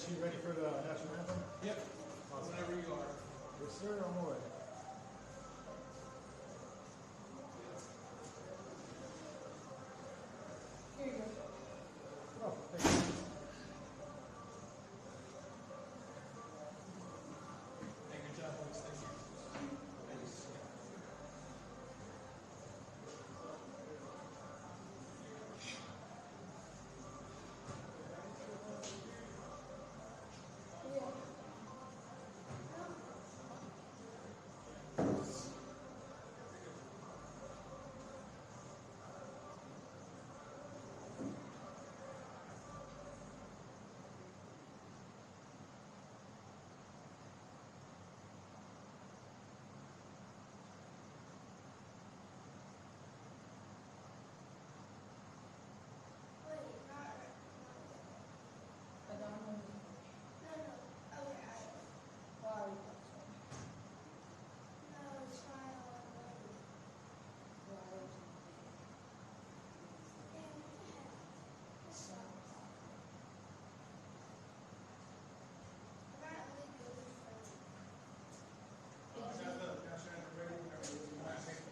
You ready for the national anthem? Yep. Awesome. Whenever you are. Yes, sir. On my way. Here you go. Oh, thank you. Hey, good job, folks. Thank you. Thanks.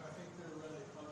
I think they're ready. Okay.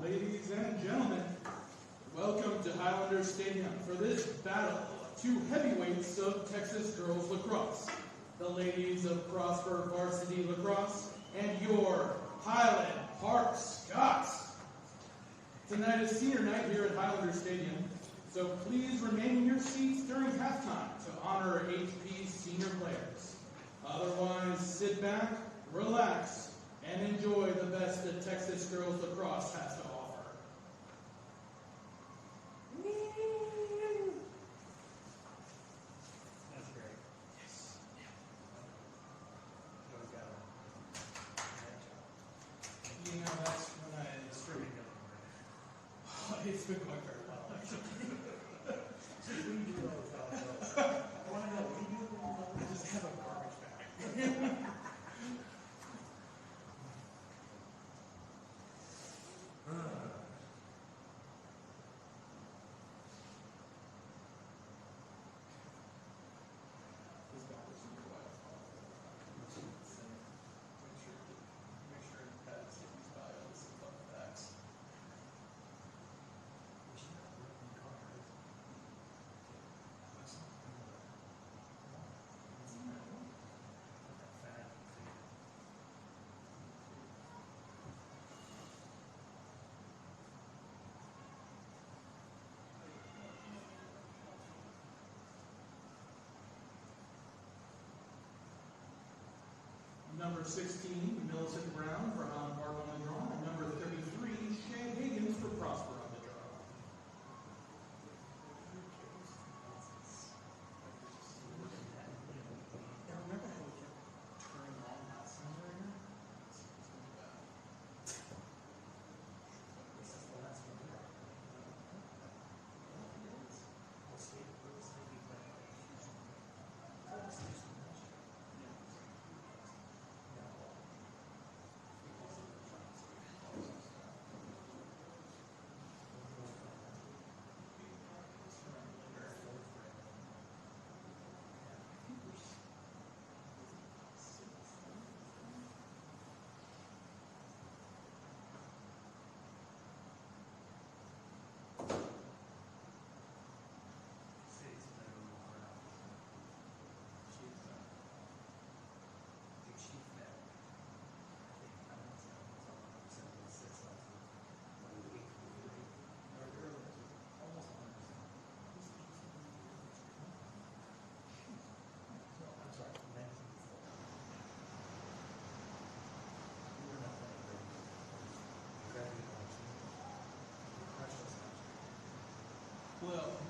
Ladies and gentlemen, welcome to Highlander Stadium for this battle of two heavyweights of Texas girls lacrosse, the ladies of Prosper Varsity Lacrosse and your Highland Park Scots. Tonight is senior night here at Highlander Stadium, so please remain in your seats during halftime to honor HP's senior players. Otherwise, sit back, relax, and enjoy the best that Texas girls lacrosse has to offer. That's great. Yes. You always got it. You know, that's when It's pretty good. it's been going very well, actually. What do you do all the time? I want to know, what do you do all the time? Just have a garbage bag. This guy was super quiet. Make sure it has these bios and fun facts. Number 16, Millicent Brown for Highland Park on the draw. And number 33, Shay Higgins for Prosper on the draw. And remember how we kept Well,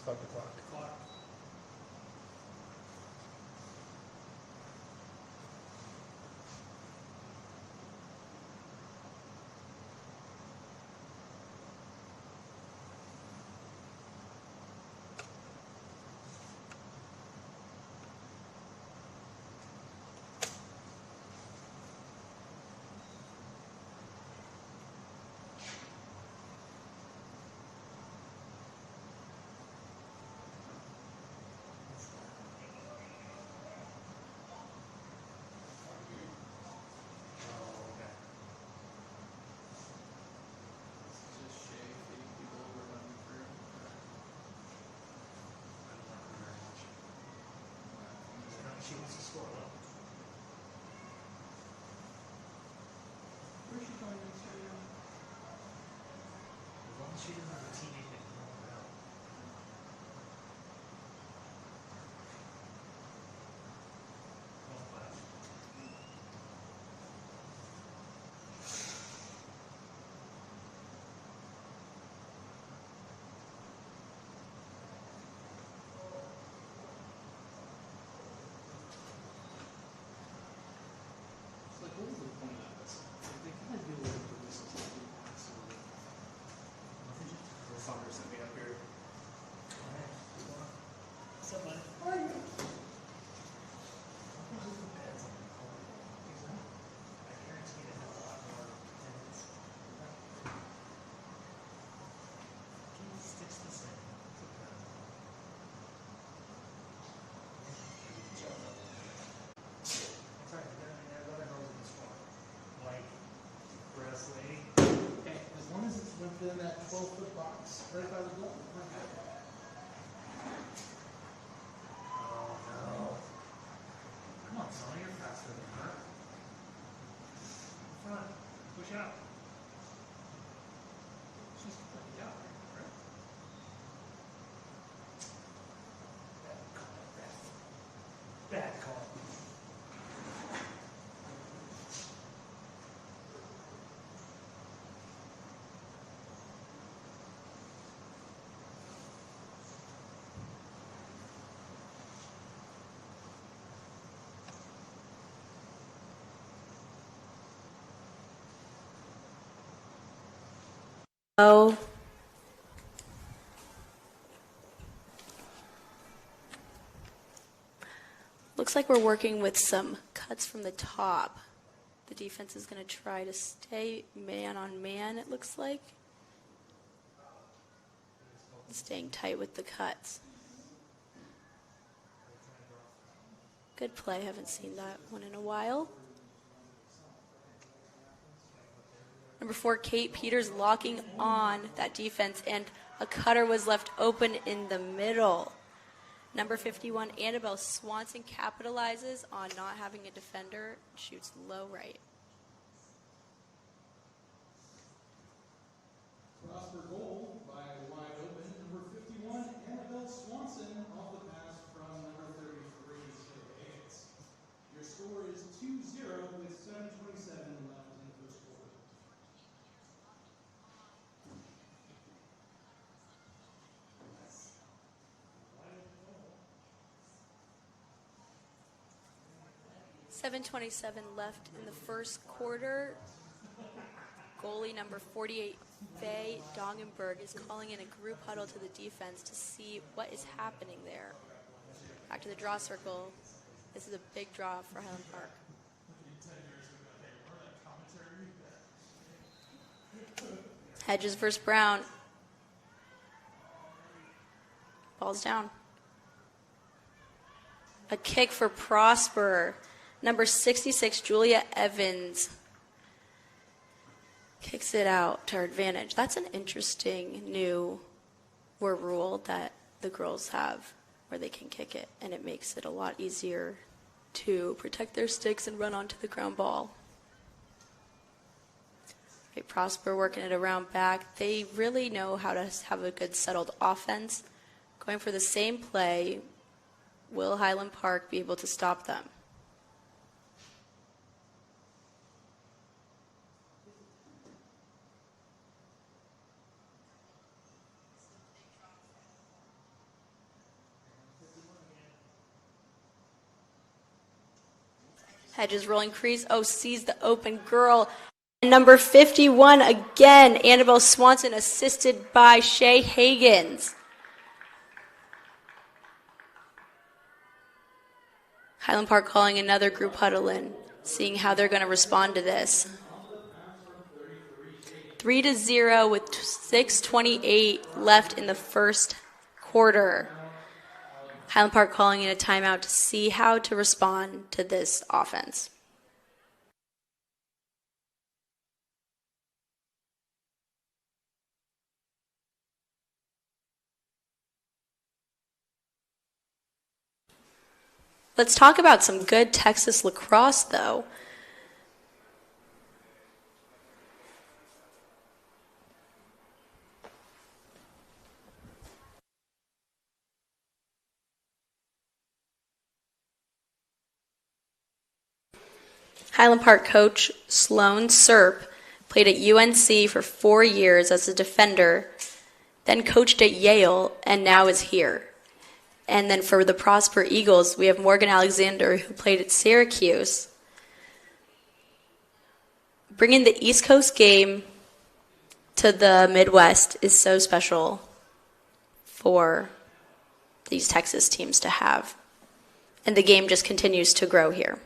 Start the clock. just shave, feeding people over running through. She wants to score though. Where's she going next year? As long as she doesn't have a teammate that can help her out. Well, class. It's like, what was the point of this? Like, they kind of do it for this so The fuckers that made up here. What's up, buddy? how are you? I guarantee they have a lot more attendance. He sticks the same. It's okay. That's right. There's other girls in the squad. Like, breast lady. Okay, as long as it's within that 12-foot box, right by the goal. we're good. Oh, no. Come on, Sonny, you're faster than her. In front. Push out. She's playing out, right? Bad call, ref. Bad call. Oh. Looks like we're working with some cuts from the top. The defense is going to try to stay man on man, it looks like. Staying tight with the cuts. Good play. Haven't seen that one in a while. Number 4, Kate Peters locking on that defense, and a cutter was left open in the middle. Number 51, Annabelle Swanson capitalizes on not having a defender, shoots low right. Prosper goal by wide open. Number 51, Annabelle Swanson off the pass from number 33, Shayla Higgins. Your score is 2-0 with 7:27 left in the first quarter. .7:27 left in the first quarter. Goalie number 48, Faye Dongenberg, is calling in a group huddle to the defense to see what is happening there. Back to the draw circle. This is a big draw for Highland Park. Hedges versus Brown. Ball's down. A kick for Prosper. Number 66, Julia Evans. Kicks it out to her advantage. That's an interesting new rule that the girls have where they can kick it, and it makes it a lot easier to protect their sticks and run onto the ground ball. Okay, Prosper working it around back. They really know how to have a good settled offense. Going for the same play, will Highland Park be able to stop them? Hedges rolling crease. Oh, sees the open girl. And number 51 again, Annabelle Swanson, assisted by Shay Hagans. Highland Park calling another group huddle in, seeing how they're going to respond to this. 3-0 with 6:28 left in the first quarter. Highland Park calling in a timeout to see how to respond to this offense. Let's talk about some good Texas lacrosse, though. Highland Park coach Sloan Serp played at UNC for 4 years as a defender, then coached at Yale, and now is here. And then for the Prosper Eagles, we have Morgan Alexander, who played at Syracuse. Bringing the East Coast game to the Midwest is so special for these Texas teams to have. And the game just continues to grow here.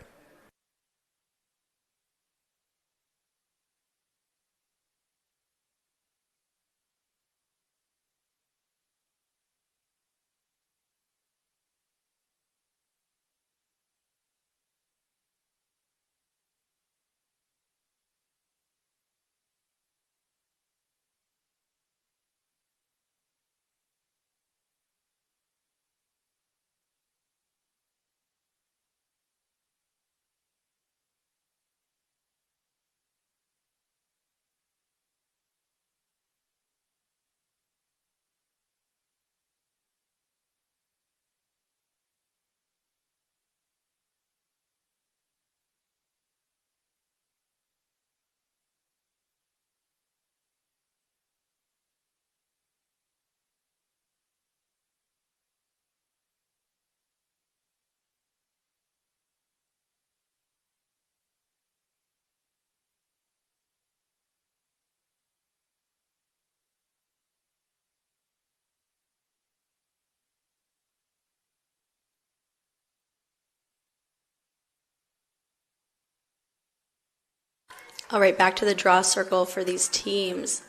All right, back to the draw circle for these teams.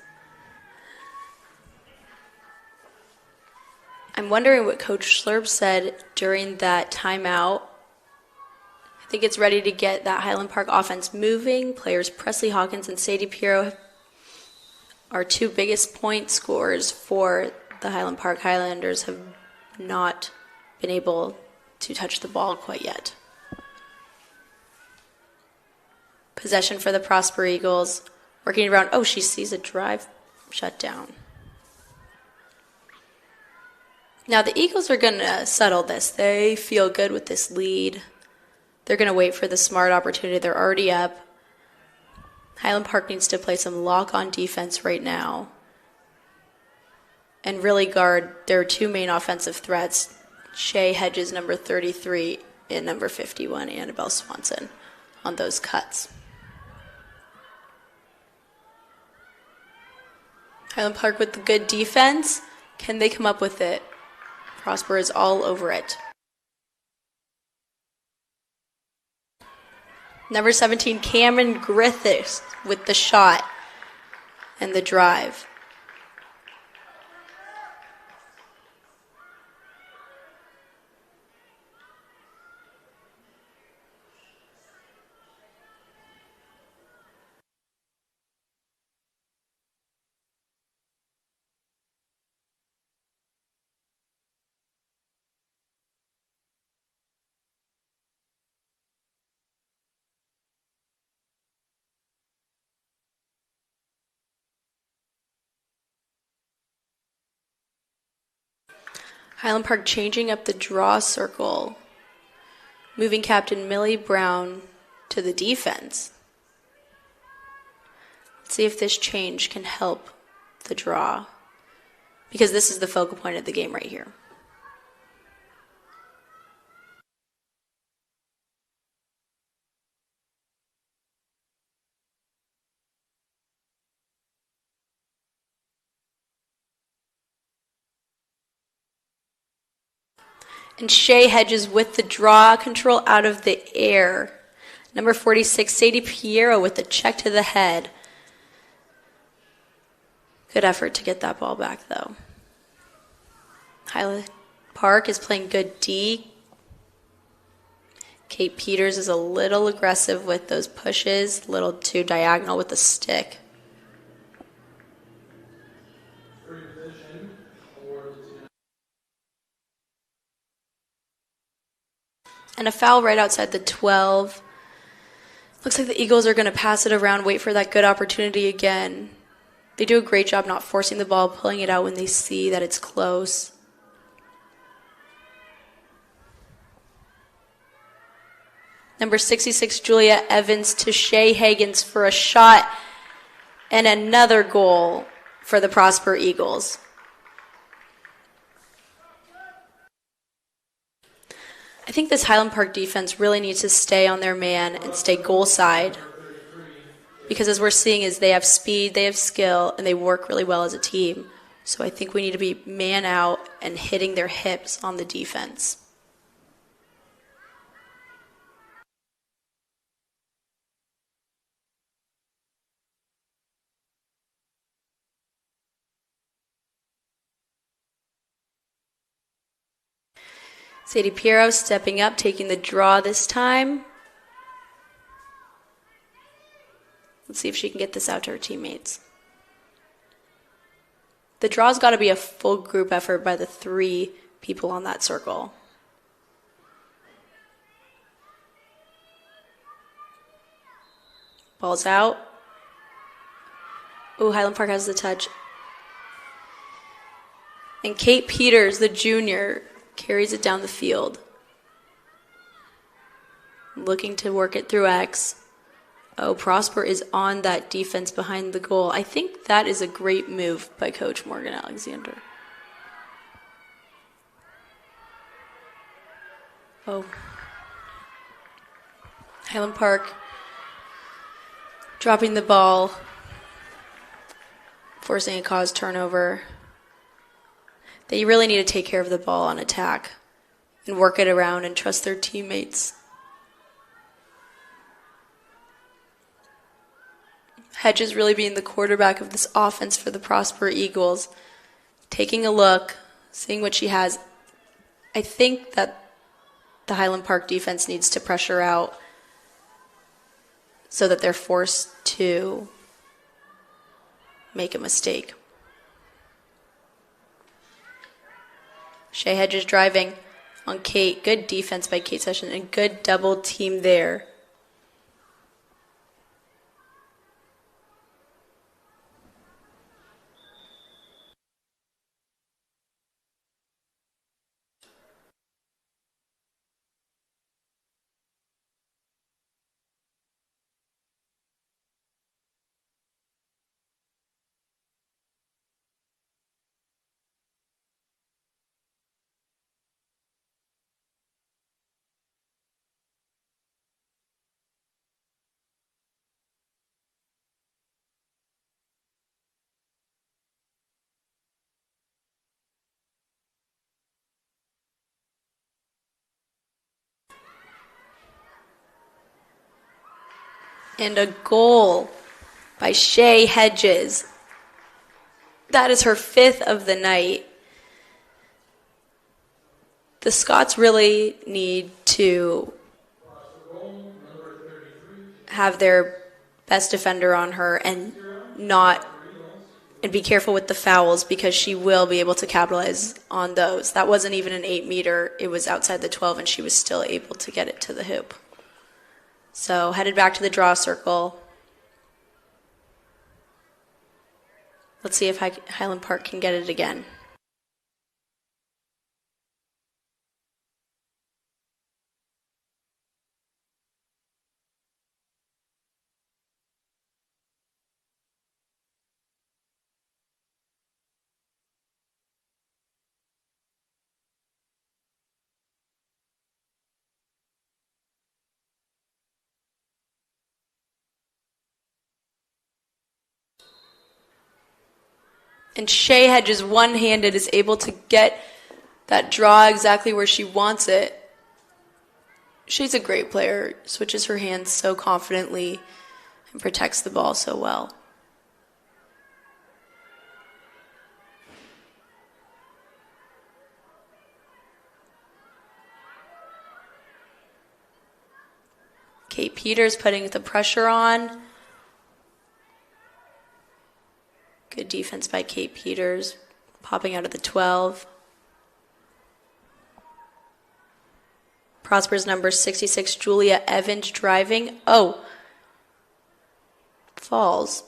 I'm wondering what Coach Slurp said during that timeout. I think it's ready to get that Highland Park offense moving. Players Presley Hawkins and Sadie Piero are two biggest point scorers for the Highland Park Highlanders, have not been able to touch the ball quite yet. Possession for the Prosper Eagles. Working around. Oh, she sees a drive shut down. Now the Eagles are going to settle this. They feel good with this lead. They're going to wait for the smart opportunity. They're already up. Highland Park needs to play some lock-on defense right now and really guard their two main offensive threats, Shay Hedges, number 33, and number 51, Annabelle Swanson, on those cuts. Highland Park with the good defense. Can they come up with it? Prosper is all over it. Number 17, Cameron Griffiths with the shot and the drive. Highland Park changing up the draw circle, moving captain Millie Brown to the defense. Let's see if this change can help the draw, because this is the focal point of the game right here. And Shea Hedges with the draw control out of the air. Number 46, Sadie Piero with the check to the head. Good effort to get that ball back, though. Highland Park is playing good D. Kate Peters is a little aggressive with those pushes, a little too diagonal with the stick. And a foul right outside the 12. Looks like the Eagles are going to pass it around, wait for that good opportunity again. They do a great job not forcing the ball, pulling it out when they see that it's close. Number 66, Julia Evans to Shea Higgins for a shot and another goal for the Prosper Eagles. I think this Highland Park defense really needs to stay on their man and stay goal side, because as we're seeing is they have speed, they have skill, and they work really well as a team. So I think we need to be man out and hitting their hips on the defense. Sadie Piero stepping up, taking the draw this time. Let's see if she can get this out to her teammates. The draw's got to be a full group effort by the 3 people on that circle. Ball's out. Ooh, Highland Park has the touch. And Kate Peters, the junior, carries it down the field. Looking to work it through X. Oh, Prosper is on that defense behind the goal. I think that is a great move by Coach Morgan Alexander. Oh. Highland Park dropping the ball, forcing a cause turnover. They really need to take care of the ball on attack and work it around and trust their teammates. Hedges really being the quarterback of this offense for the Prosper Eagles. Taking a look, seeing what she has. I think that the Highland Park defense needs to pressure out so that they're forced to make a mistake. Shea Hedges driving on Kate. Good defense by Kate Session and good double team there. And a goal by Shay Hedges. That is her 5th of the night. The Scots really need to have their best defender on her and be careful with the fouls, because she will be able to capitalize on those. That wasn't even an 8-meter. It was outside the 12, and she was still able to get it to the hoop. So headed back to the draw circle. Let's see if Highland Park can get it again. And Shay Hedges, one-handed, is able to get that draw exactly where she wants it. She's a great player, switches her hands so confidently and protects the ball so well. Kate Peters putting the pressure on. Good defense by Kate Peters, popping out of the 12. Prosper's number 66, Julia Evans, driving. Oh, falls.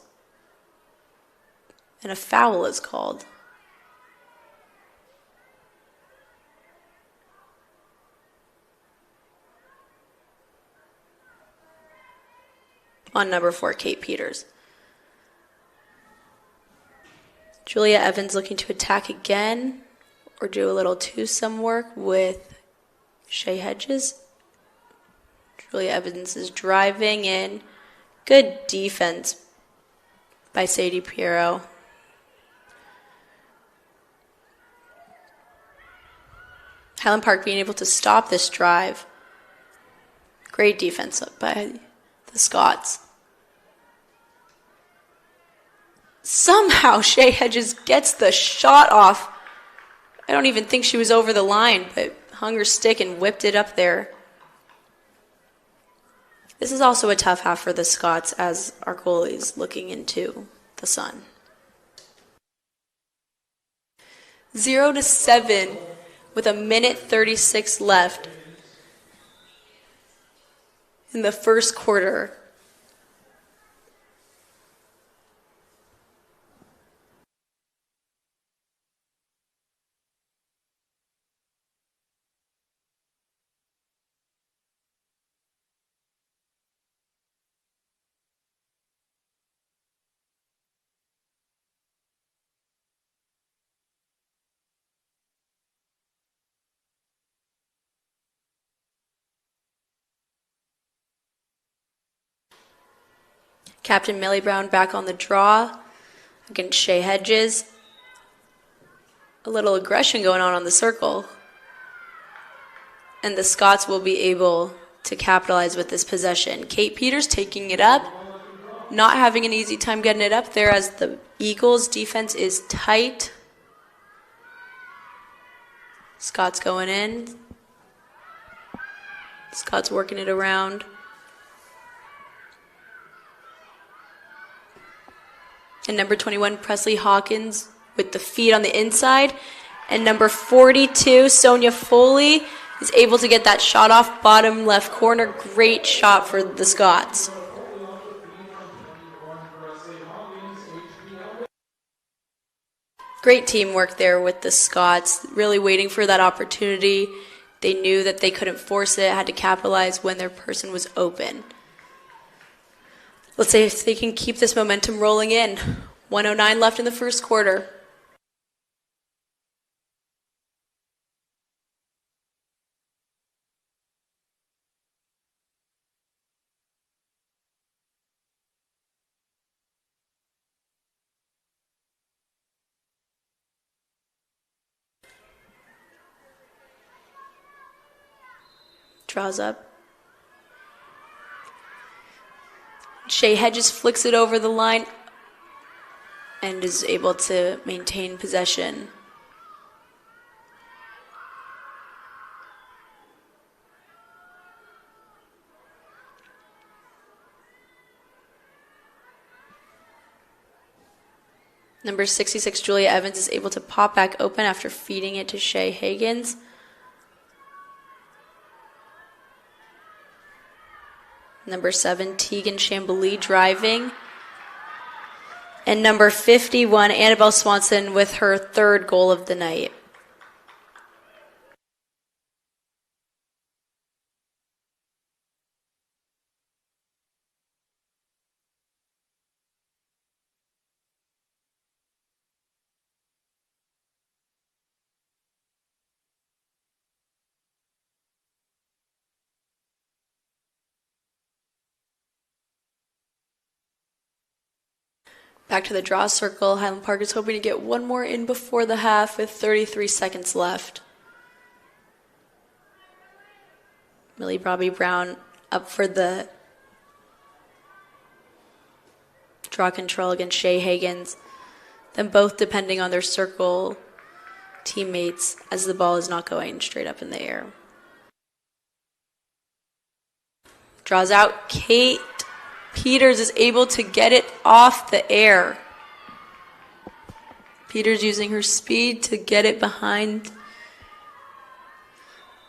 And a foul is called. On number 4, Kate Peters. Julia Evans looking to attack again or do a little twosome work with Shay Hedges. Julia Evans is driving in. Good defense by Sadie Piero. Highland Park being able to stop this drive. Great defense by the Scots. Somehow Shay Hedges gets the shot off. I don't even think she was over the line, but hung her stick and whipped it up there. This is also a tough half for the Scots as our goalie's looking into the sun. 0-7 with 1:36 left in the first quarter. Captain Millie Brown back on the draw against Shay Hedges. A little aggression going on the circle. And the Scots will be able to capitalize with this possession. Kate Peters taking it up. Not having an easy time getting it up there as the Eagles' defense is tight. Scots going in. Scots working it around. And number 21, Presley Hawkins, with the feet on the inside. And number 42, Sonia Foley, is able to get that shot off bottom left corner. Great shot for the Scots. Great teamwork there with the Scots, really waiting for that opportunity. They knew that they couldn't force it, had to capitalize when their person was open. Let's see if they can keep this momentum rolling in. 1:09 left in the first quarter. Draws up. Shea Hedges flicks it over the line and is able to maintain possession. Number 66, Julia Evans, is able to pop back open after feeding it to Shea Higgins. Number 7, Tegan Chambly driving. And number 51, Annabelle Swanson, with her third goal of the night. Back to the draw circle. Highland Park is hoping to get one more in before the half with 33 seconds left. Millie Bobby Brown up for the draw control against Shea Higgins. Then both depending on their circle teammates as the ball is not going straight up in the air. Draws out. Kate Peters is able to get it off the air. Peters using her speed to get it behind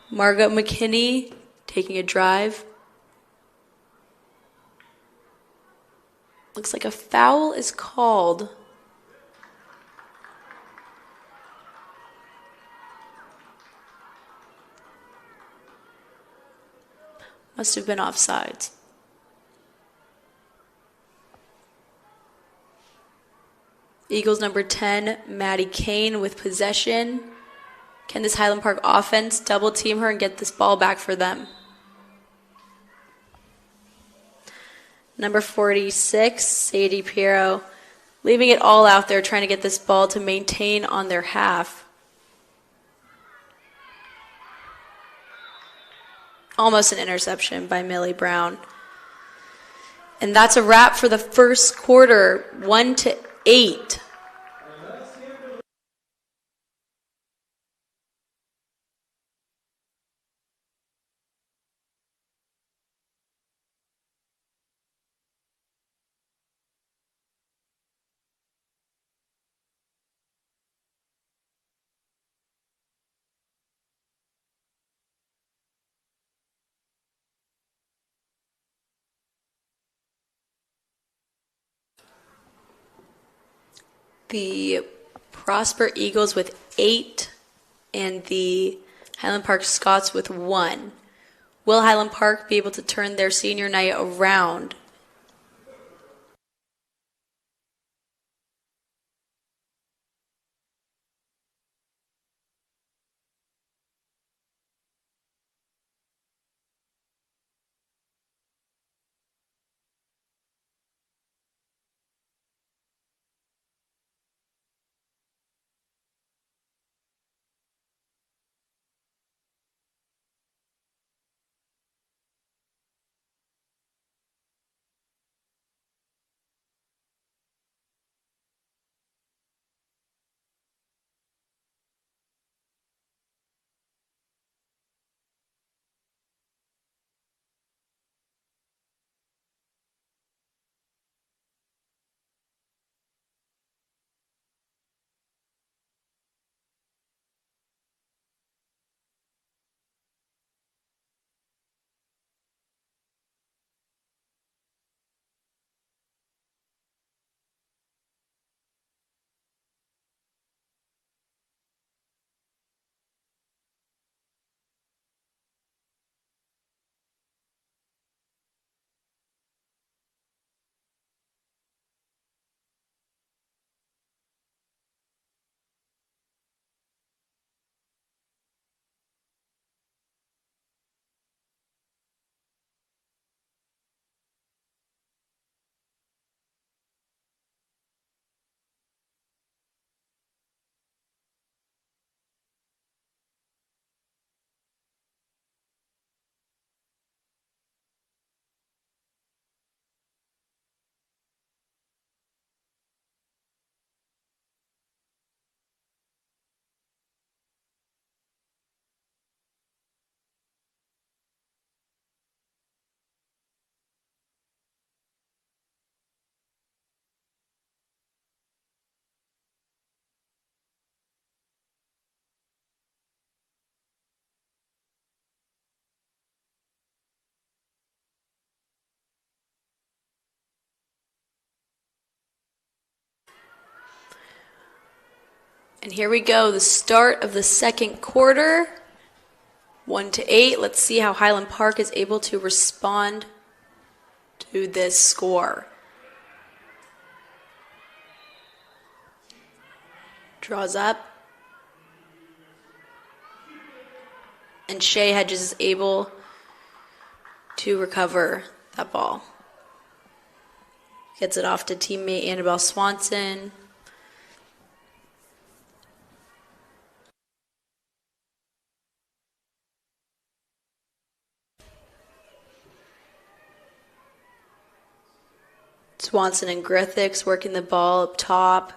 Margot McKinney, taking a drive. Looks like a foul is called. Must have been offsides. Eagles number 10, Maddie Kane with possession. Can this Highland Park offense double team her and get this ball back for them? Number 46, Sadie Piero, leaving it all out there trying to get this ball to maintain on their half. Almost an interception by Millie Brown. And that's a wrap for the first quarter, 1-8. The Prosper Eagles with 8 and the Highland Park Scots with 1. Will Highland Park be able to turn their senior night around? And here we go, the start of the second quarter. 1-8. Let's see how Highland Park is able to respond to this score. Draws up. And Shea Hedges is able to recover that ball. Gets it off to teammate Annabelle Swanson. Swanson and Griffiths working the ball up top.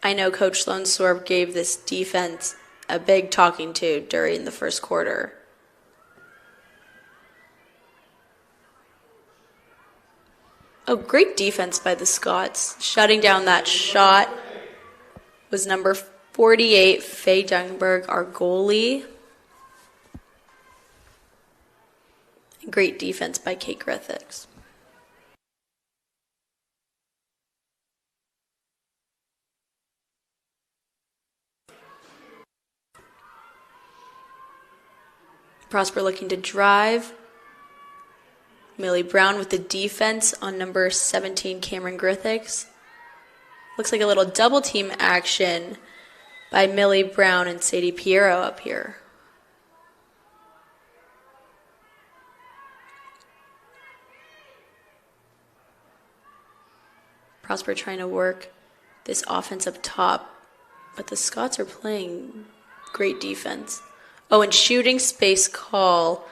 I know Coach Sloan Sorb gave this defense a big talking to during the first quarter. Oh, great defense by the Scots. Shutting down that shot was number 48, Faye Dunberg, our goalie. Great defense by Kate Griffiths. Prosper looking to drive. Millie Brown with the defense on number 17, Cameron Griffiths. Looks like a little double team action by Millie Brown and Sadie Piero up here. Prosper trying to work this offense up top, but the Scots are playing great defense. Oh, and shooting space call.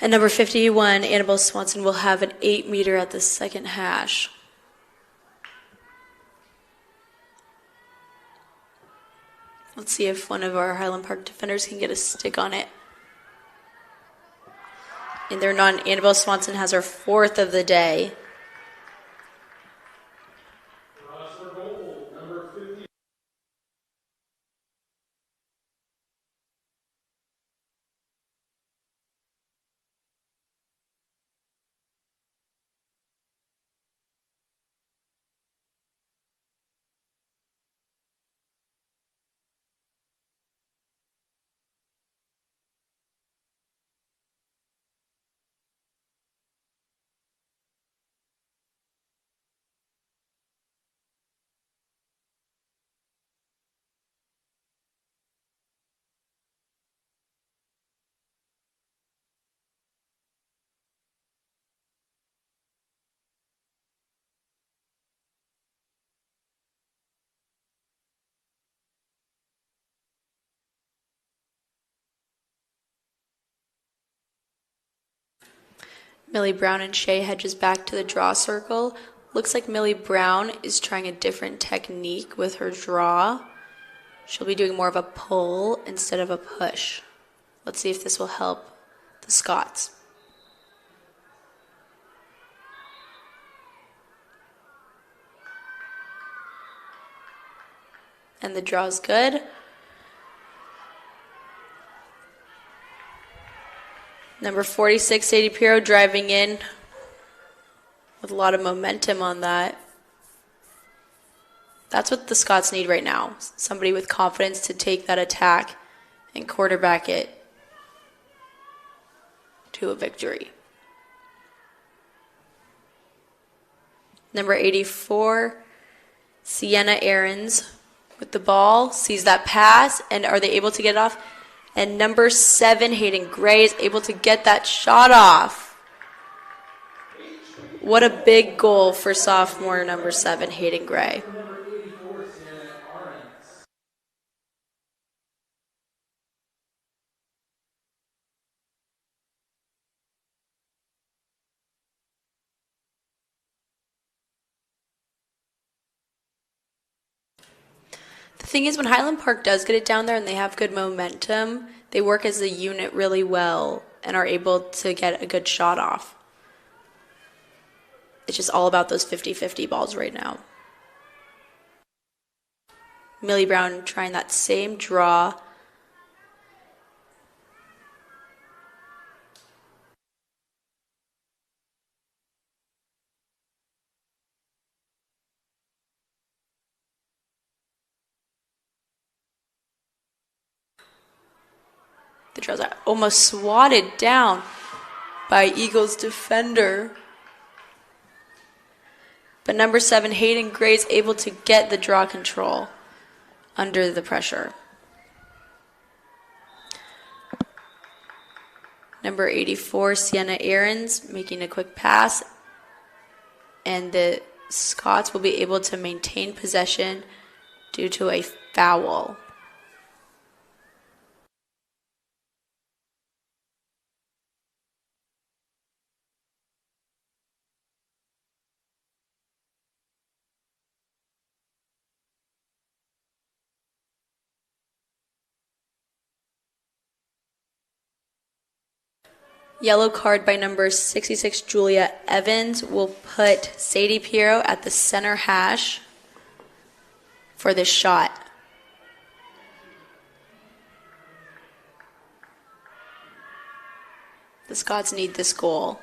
And number 51, Annabelle Swanson, will have an 8-meter at the second hash. Let's see if one of our Highland Park defenders can get a stick on it. And they're not. Annabelle Swanson has her 4th of the day. Millie Brown and Shea Hedges back to the draw circle. Looks like Millie Brown is trying a different technique with her draw. She'll be doing more of a pull instead of a push. Let's see if this will help the Scots. And the draw's good. Number 46, Sadie Piero, driving in with a lot of momentum on that. That's what the Scots need right now. Somebody with confidence to take that attack and quarterback it to a victory. Number 84, Sienna Aarons with the ball, sees that pass, and are they able to get it off? And number 7, Hayden Gray, is able to get that shot off. What a big goal for sophomore number 7, Hayden Gray. The thing is, when Highland Park does get it down there and they have good momentum, they work as a unit really well and are able to get a good shot off. It's just all about those 50-50 balls right now. Millie Brown trying that same draw. draws out. Almost swatted down by Eagles defender. But number 7, Hayden Gray, is able to get the draw control under the pressure. Number 84, Sienna Aarons, making a quick pass. And the Scots will be able to maintain possession due to a foul. Yellow card by number 66, Julia Evans, will put Sadie Piero at the center hash for this shot. The Scots need this goal.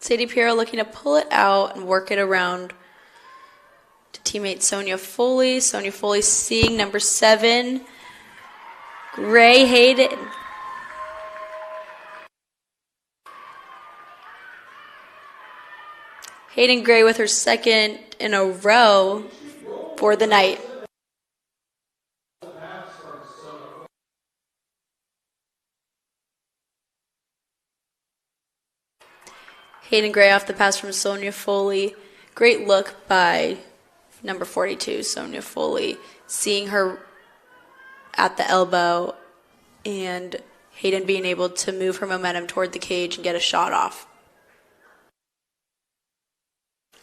Sadie Piero looking to pull it out and work it around to teammate Sonia Foley. Sonia Foley seeing number 7, Gray Hayden. Hayden Gray with her second in a row for the night. Hayden Gray off the pass from Sonia Foley. Great look by number 42, Sonia Foley, seeing her at the elbow and Hayden being able to move her momentum toward the cage and get a shot off.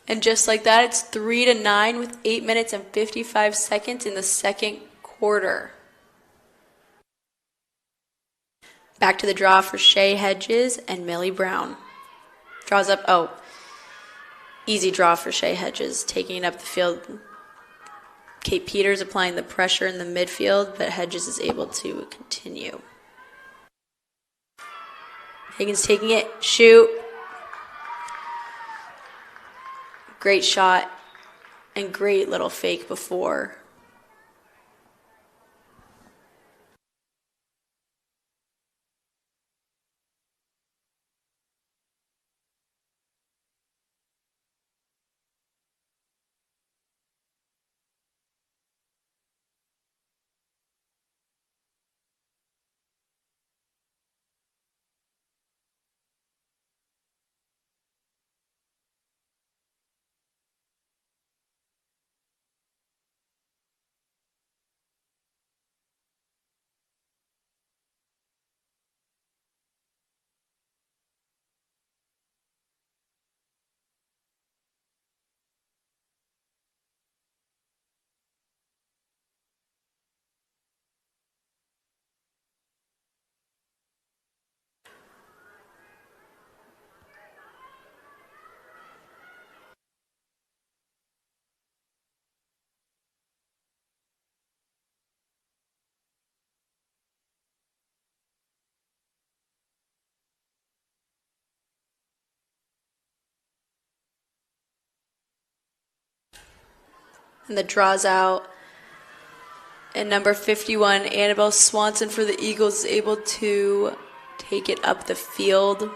And just like that, it's 3-9 with 8 minutes and 55 seconds in the second quarter. Back to the draw for Shay Hedges and Millie Brown. Draws up, easy draw for Shay Hedges, taking up the field. Kate Peters applying the pressure in the midfield, but Hedges is able to continue. Higgins taking it, shoot. Great shot and great little fake before. And the draws out. And number 51, Annabelle Swanson for the Eagles, is able to take it up the field.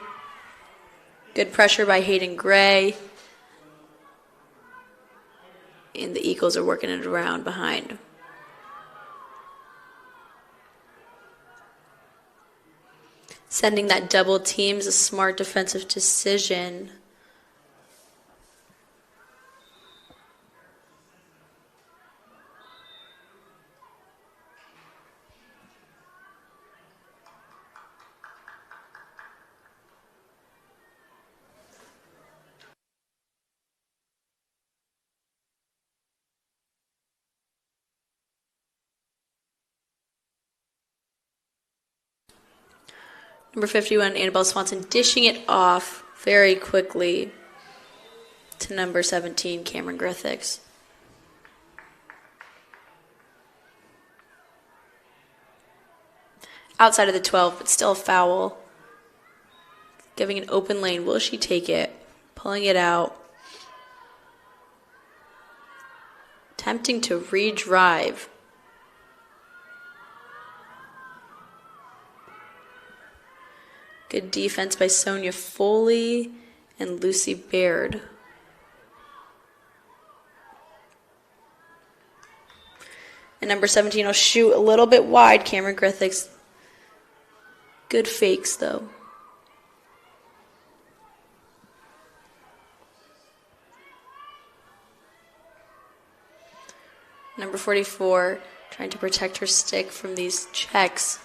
Good pressure by Hayden Gray. And the Eagles are working it around behind. Sending that double team is a smart defensive decision. Number 51, Annabelle Swanson, dishing it off very quickly to number 17, Cameron Griffiths. Outside of the 12, but still a foul. giving an open lane. Will she take it? Pulling it out. Attempting to redrive. Good defense by Sonia Foley and Lucy Baird. And number 17 will shoot a little bit wide, Cameron Griffiths. Good fakes, though. Number 44, trying to protect her stick from these checks.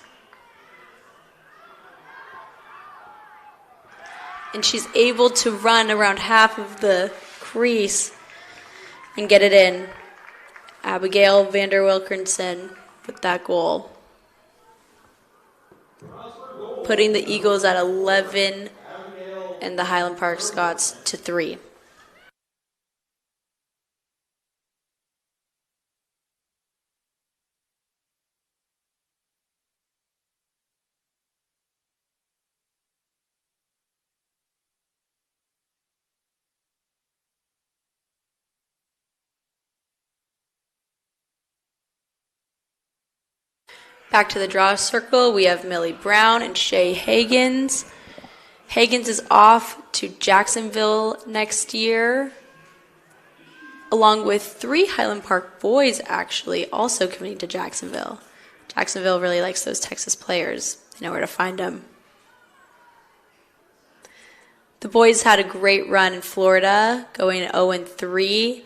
And she's able to run around half of the crease and get it in. Abigail Vander Wilkinson with that goal. Putting the Eagles at 11 and the Highland Park Scots to 3. Back to the draw circle, we have Millie Brown and Shay Higgins. Higgins is off to Jacksonville next year, along with 3 Highland Park boys actually also coming to Jacksonville. Jacksonville really likes those Texas players. They know where to find them. The boys had a great run in Florida, going 0-3,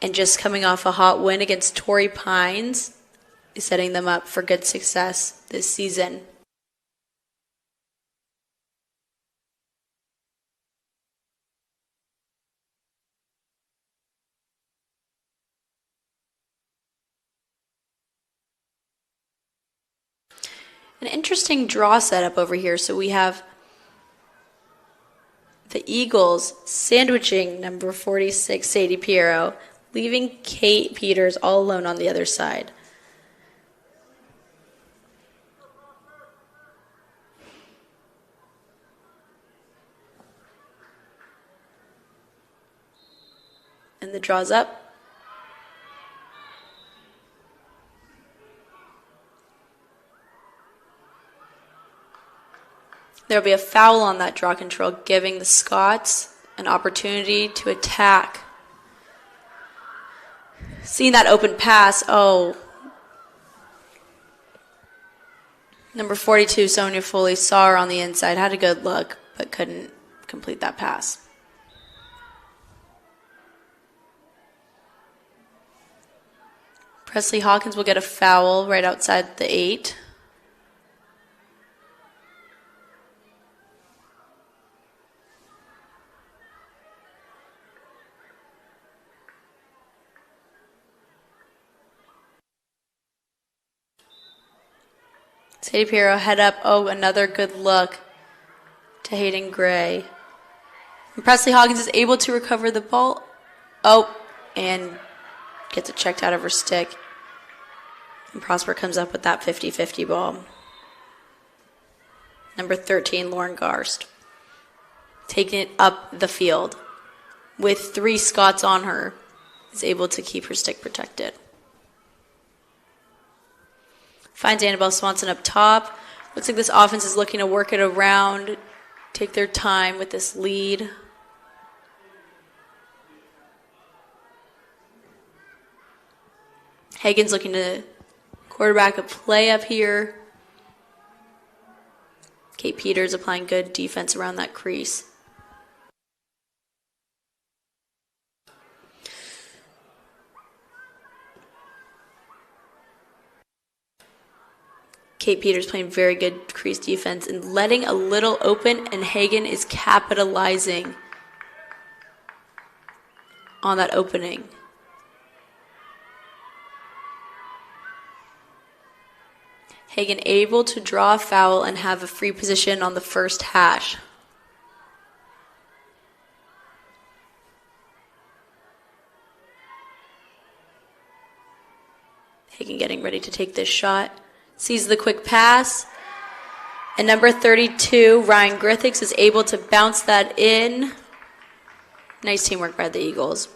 and just coming off a hot win against Torrey Pines, is setting them up for good success this season. An interesting draw setup over here. So we have the Eagles sandwiching number 46, Sadie Piero, leaving Kate Peters all alone on the other side. And the draw's up. There will be a foul on that draw control, giving the Scots an opportunity to attack. Seeing that open pass, number 42, Sonia Foley, saw her on the inside, had a good look, but couldn't complete that pass. Presley Hawkins will get a foul right outside the 8. Sadie Piero head up. Another good look to Hayden Gray. And Presley Hawkins is able to recover the ball. And gets it checked out of her stick. And Prosper comes up with that 50-50 ball. Number 13, Lauren Garst. Taking it up the field. With 3 Scots on her, is able to keep her stick protected. Finds Annabelle Swanson up top. Looks like this offense is looking to work it around, take their time with this lead. Higgins looking to quarterback a play up here. Kate Peters applying good defense around that crease. Kate Peters playing very good crease defense and letting a little open, and Hagen is capitalizing on that opening. Hagen able to draw a foul and have a free position on the first hash. Hagen getting ready to take this shot. Sees the quick pass. And number 32, Ryan Griffiths, is able to bounce that in. Nice teamwork by the Eagles.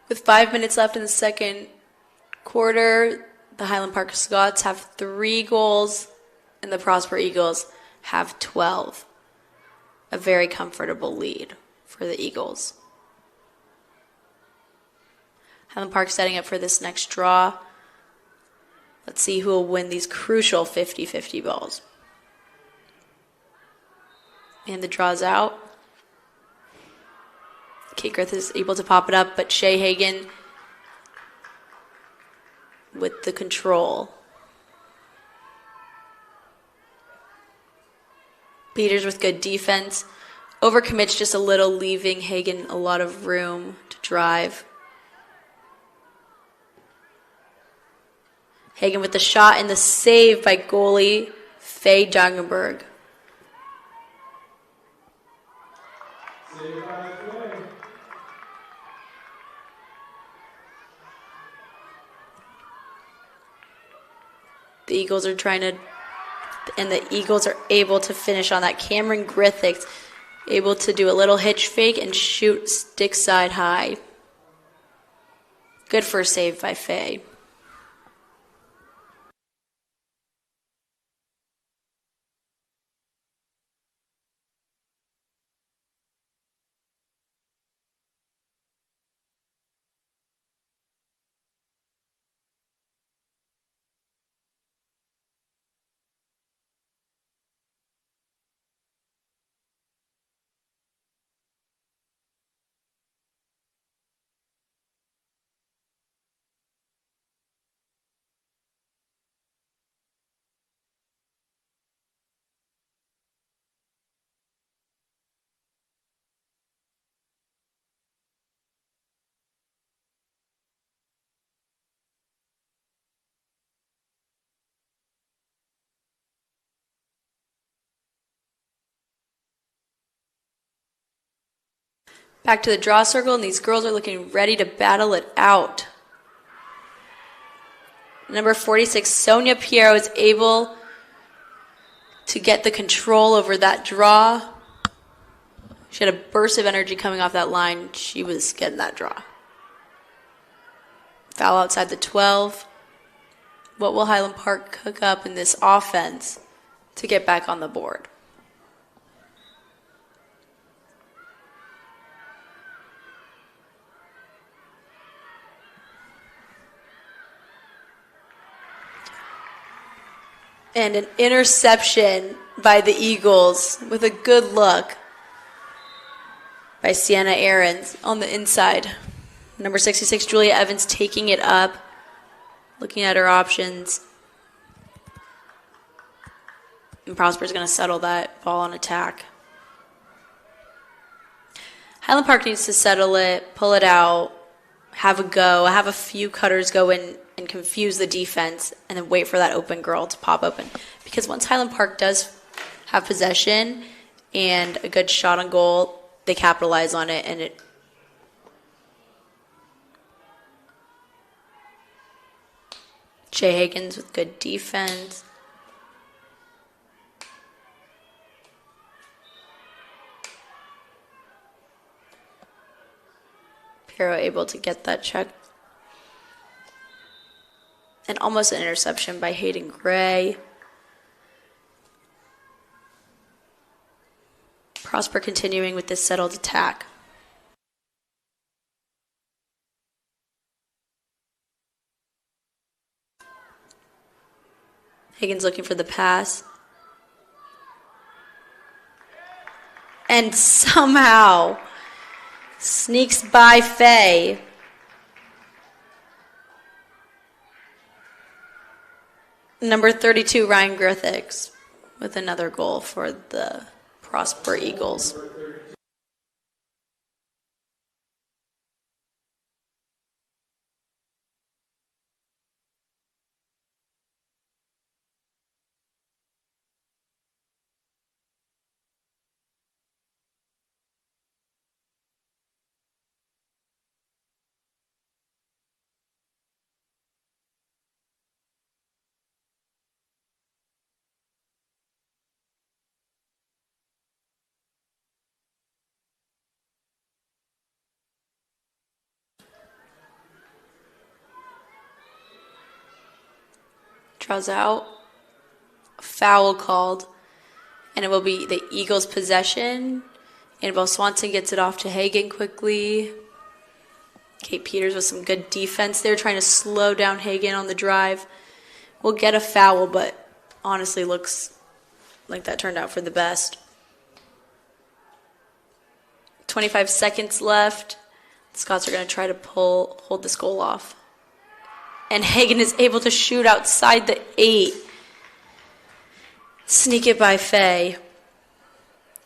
With 5 minutes left in the second quarter, the Highland Park Scots have 3 goals and the Prosper Eagles have 12. A very comfortable lead for the Eagles. Highland Park setting up for this next draw. Let's see who will win these crucial 50-50 balls. And the draw's out. Kate Griffiths is able to pop it up, but Shea Hagan with the control. Peters with good defense. Overcommits just a little, leaving Hagan a lot of room to drive. Hagan with the shot and the save by goalie Faye Jagenberg. The Eagles are trying to, and the Eagles are able to finish on that. Cameron Griffiths able to do a little hitch fake and shoot stick side high. Good first save by Faye. Back to the draw circle, and these girls are looking ready to battle it out. Number 46, Sonia Piero, is able to get the control over that draw. She had a burst of energy coming off that line. She was getting that draw. Foul outside the 12. What will Highland Park cook up in this offense to get back on the board? And an interception by the Eagles with a good look by Sienna Aarons on the inside. Number 66, Julia Evans, taking it up, looking at her options. And Prosper's going to settle that ball on attack. Highland Park needs to settle it, pull it out, have a go, have a few cutters go in and confuse the defense, and then wait for that open girl to pop open. Because once Highland Park does have possession and a good shot on goal, they capitalize on it, and it Jay Higgins with good defense. Piero able to get that check. And almost an interception by Hayden Gray. Prosper continuing with this settled attack. Higgins looking for the pass. And somehow sneaks by Faye. Number 32, Ryan Griffiths, with another goal for the Prosper Eagles. Draws out, foul called, and it will be the Eagles' possession. Annabelle Swanson gets it off to Hagan quickly. Kate Peters with some good defense there, trying to slow down Hagan on the drive. We'll get a foul, but honestly looks like that turned out for the best. 25 seconds left. The Scots are going to try to hold this goal off. And Hagan is able to shoot outside the 8. Sneak it by Faye.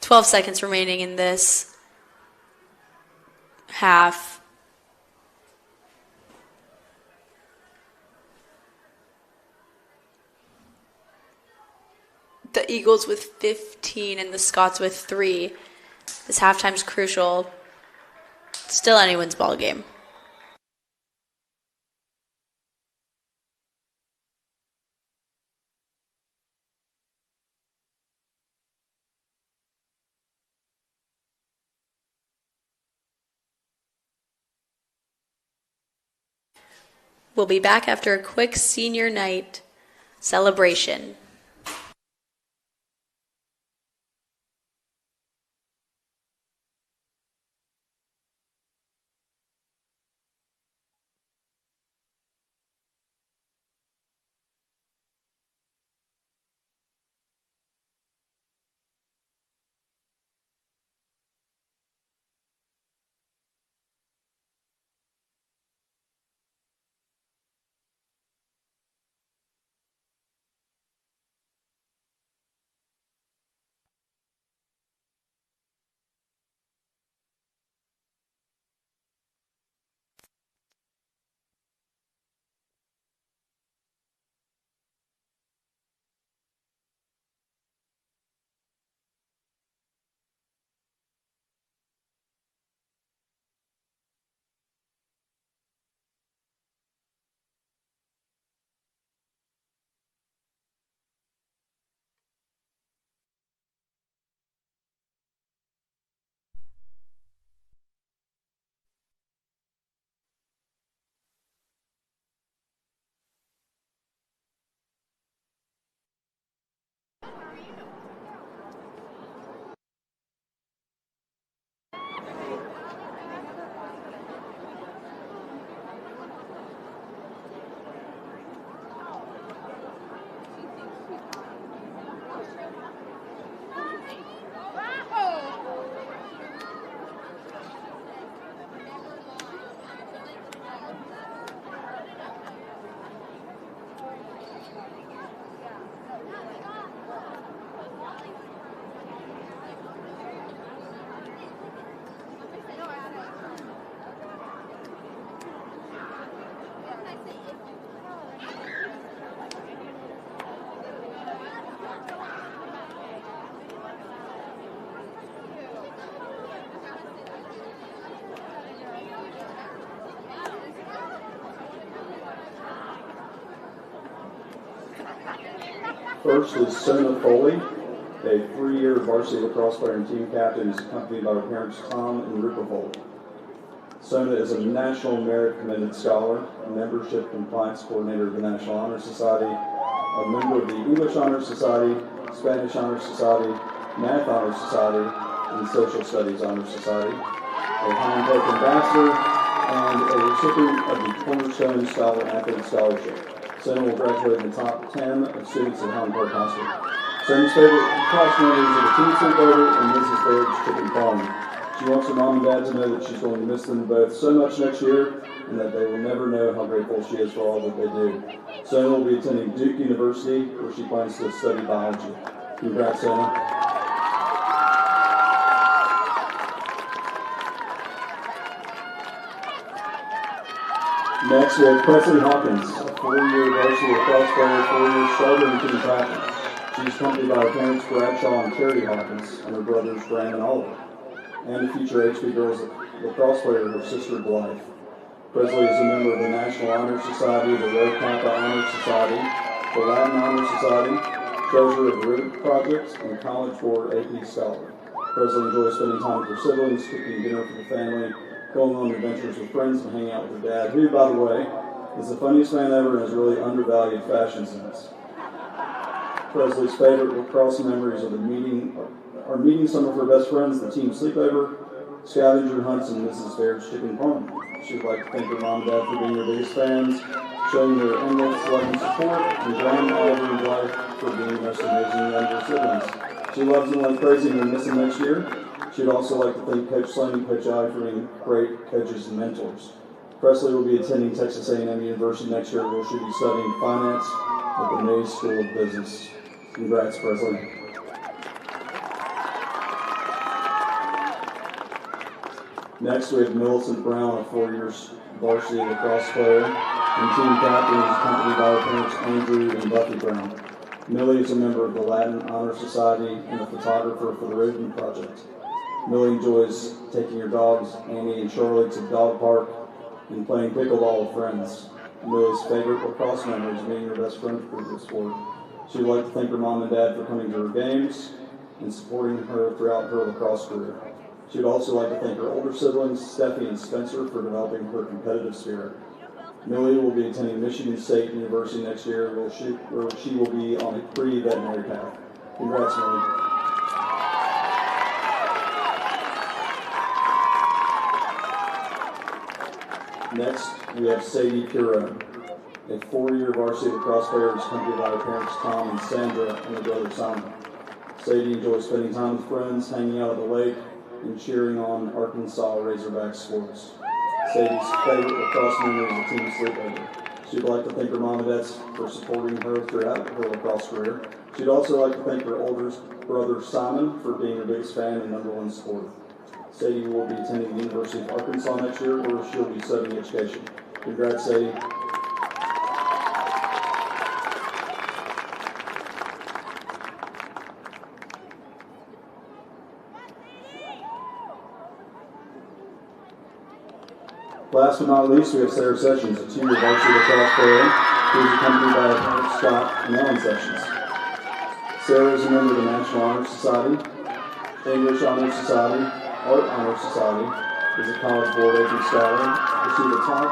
12 seconds remaining in this half. The Eagles with 15 and the Scots with 3. This halftime's crucial. Still anyone's ball game. We'll be back after a quick senior night celebration. First is Sona Foley, a 3-year varsity lacrosse player and team captain, who's accompanied by her parents Tom and Rupert Foley. Sona is a National Merit Commended Scholar, a membership compliance coordinator of the National Honor Society, a member of the English Honor Society, Spanish Honor Society, Math Honor Society, and Social Studies Honor Society, a Highland Park ambassador, and a recipient of the Cornerstone Scholar Athlete Scholarship. Sona will graduate in the top 10 of students at Highland Park High School. Sona's favorite class memories are the team sleepover and Mrs. Baird's chicken farm. She wants her mom and dad to know that she's going to miss them both so much next year and that they will never know how grateful she is for all that they do. Sona will be attending Duke University, where she plans to study biology. Congrats, Sona. Next, we have Presley Hawkins, a 4-year varsity lacrosse player, 4-year starter and team captain. She's accompanied by her parents, Bradshaw and Charity Hawkins, and her brothers, Graham and Oliver, and a future HP girls lacrosse player, her sister, Blythe. Presley is a member of the National Honor Society, the Rho Kappa Honor Society, the Latin Honor Society, treasurer of the Ribbon Project, and College Board AP Scholar. Presley enjoys spending time with her siblings, cooking dinner for the family, going on adventures with friends, and hanging out with her dad, who, by the way, is the funniest man ever and has really undervalued fashion sense. Presley's favorite lacrosse memories are meeting some of her best friends, the team sleepover, scavenger hunts, and Mrs. Baird's chicken farm. She would like to thank her mom and dad for being her biggest fans, showing their endless love and support, and Graham, Oliver, and Blythe for being the most amazing younger siblings. She loves them like crazy and will miss them next year. She'd also like to thank Coach Slane and Coach I for being great coaches and mentors. Presley will be attending Texas A&M University next year, where she'll be studying finance at the May School of Business. Congrats, Presley. Next, we have Millicent Brown, a 4-year varsity lacrosse player and team captain, who is accompanied by her parents, Andrew and Buffy Brown. Millie is a member of the Latin Honor Society and a photographer for the Ribbon Project. Millie enjoys taking her dogs, Annie and Charlie, to the dog park and playing pickleball with friends. Millie's favorite lacrosse memory is meeting her best friend for the sport. She would like to thank her mom and dad for coming to her games and supporting her throughout her lacrosse career. She would also like to thank her older siblings, Steffi and Spencer, for developing her competitive spirit. Millie will be attending Michigan State University next year, where she will be on a pre-veterinary path. Congrats, Millie. Next, we have Sadie Puro, a 4-year varsity lacrosse player who is accompanied by her parents Tom and Sandra and her brother Simon. Sadie enjoys spending time with friends, hanging out at the lake, and cheering on Arkansas Razorback sports. Sadie's favorite lacrosse memory is a team sleepover. She'd like to thank her mom and dad for supporting her throughout her lacrosse career. She'd also like to thank her older brother Simon for being her biggest fan and #1 supporter. Sadie will be attending the University of Arkansas next year, where she'll be studying education. Congrats, Sadie. Last but not least, we have Sarah Sessions, a 2-year varsity lacrosse player who is accompanied by her parents Scott and Ellen Sessions. Sarah is a member of the National Honor Society, English Honor Society, Art Honor Society, is a College Board AP Scholar, received a top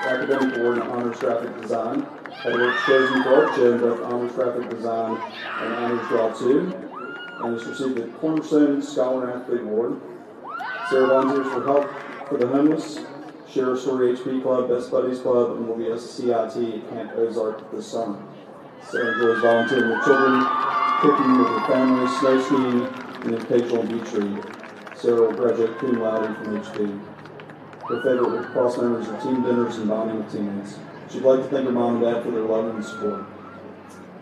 academic award in Honors Graphic Design, had work chosen for art show in both Honors Graphic Design and Honors Draw 2, and has received the Cornerstone Scholar Athlete Award. Sarah volunteers for Help for the Homeless, Share a Story HP Club, Best Buddies Club, and will be a CIT at Camp Ozark this summer. Sarah enjoys volunteering with children, cooking with her family, snow skiing, and occasional beach read. Sarah will graduate cum laude from HP. Her favorite lacrosse memories are team dinners and bonding with teammates. She'd like to thank her mom and dad for their love and support.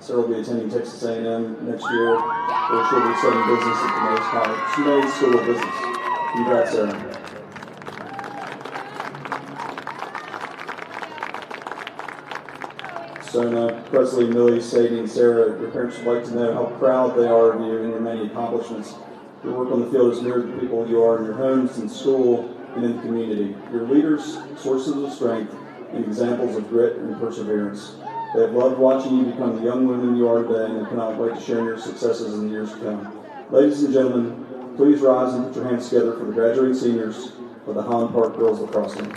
Sarah will be attending Texas A&M next year, where she'll be studying business at the May School of Business. Congrats, Sarah. Sona, Presley, Millie, Sadie, and Sarah, your parents would like to know how proud they are of you and your many accomplishments. Your work on the field is mirrored the people you are in your homes, in school, and in the community. Your leaders, sources of strength, and examples of grit and perseverance. They have loved watching you become the young women you are today, and they cannot wait to share your successes in the years to come. Ladies and gentlemen, please rise and put your hands together for the graduating seniors of the Highland Park Girls Lacrosse Team.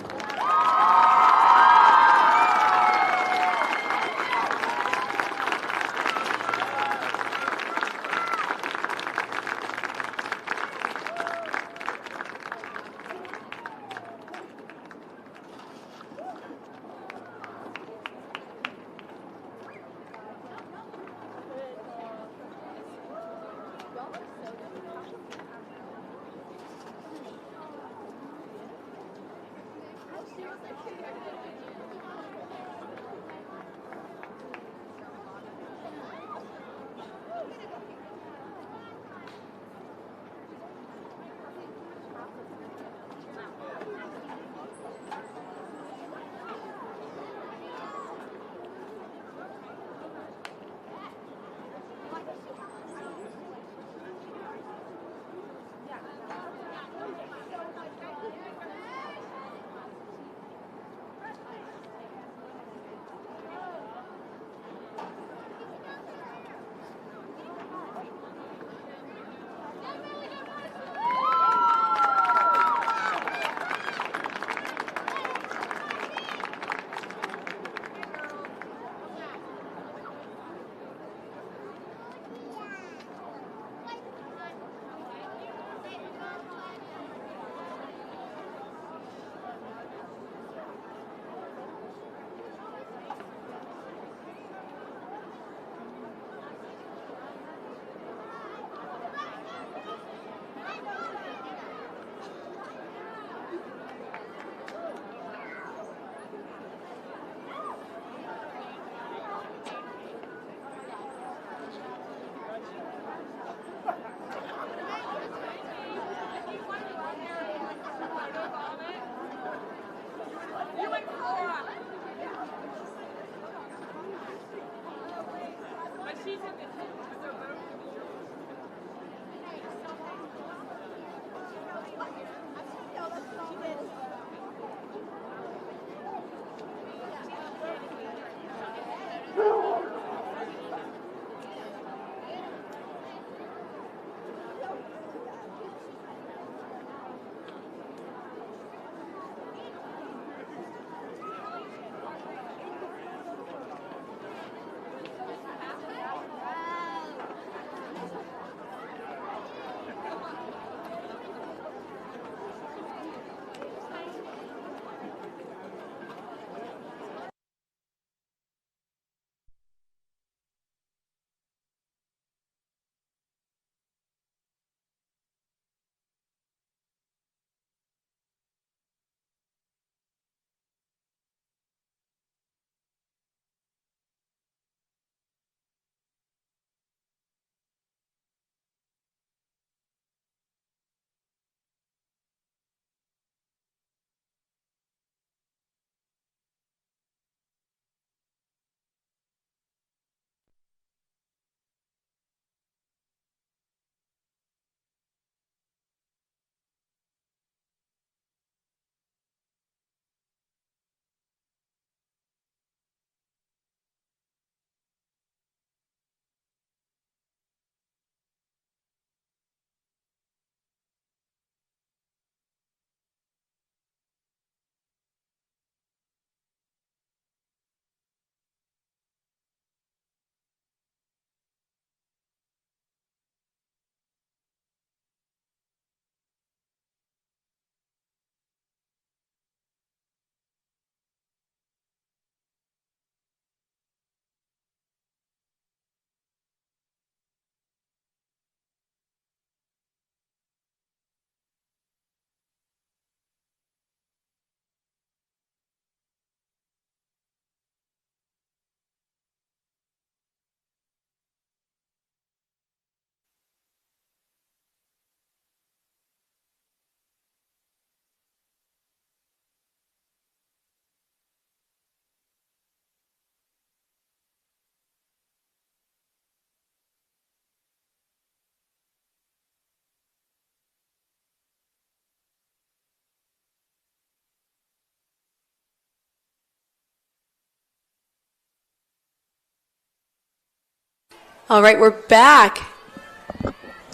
All right, we're back.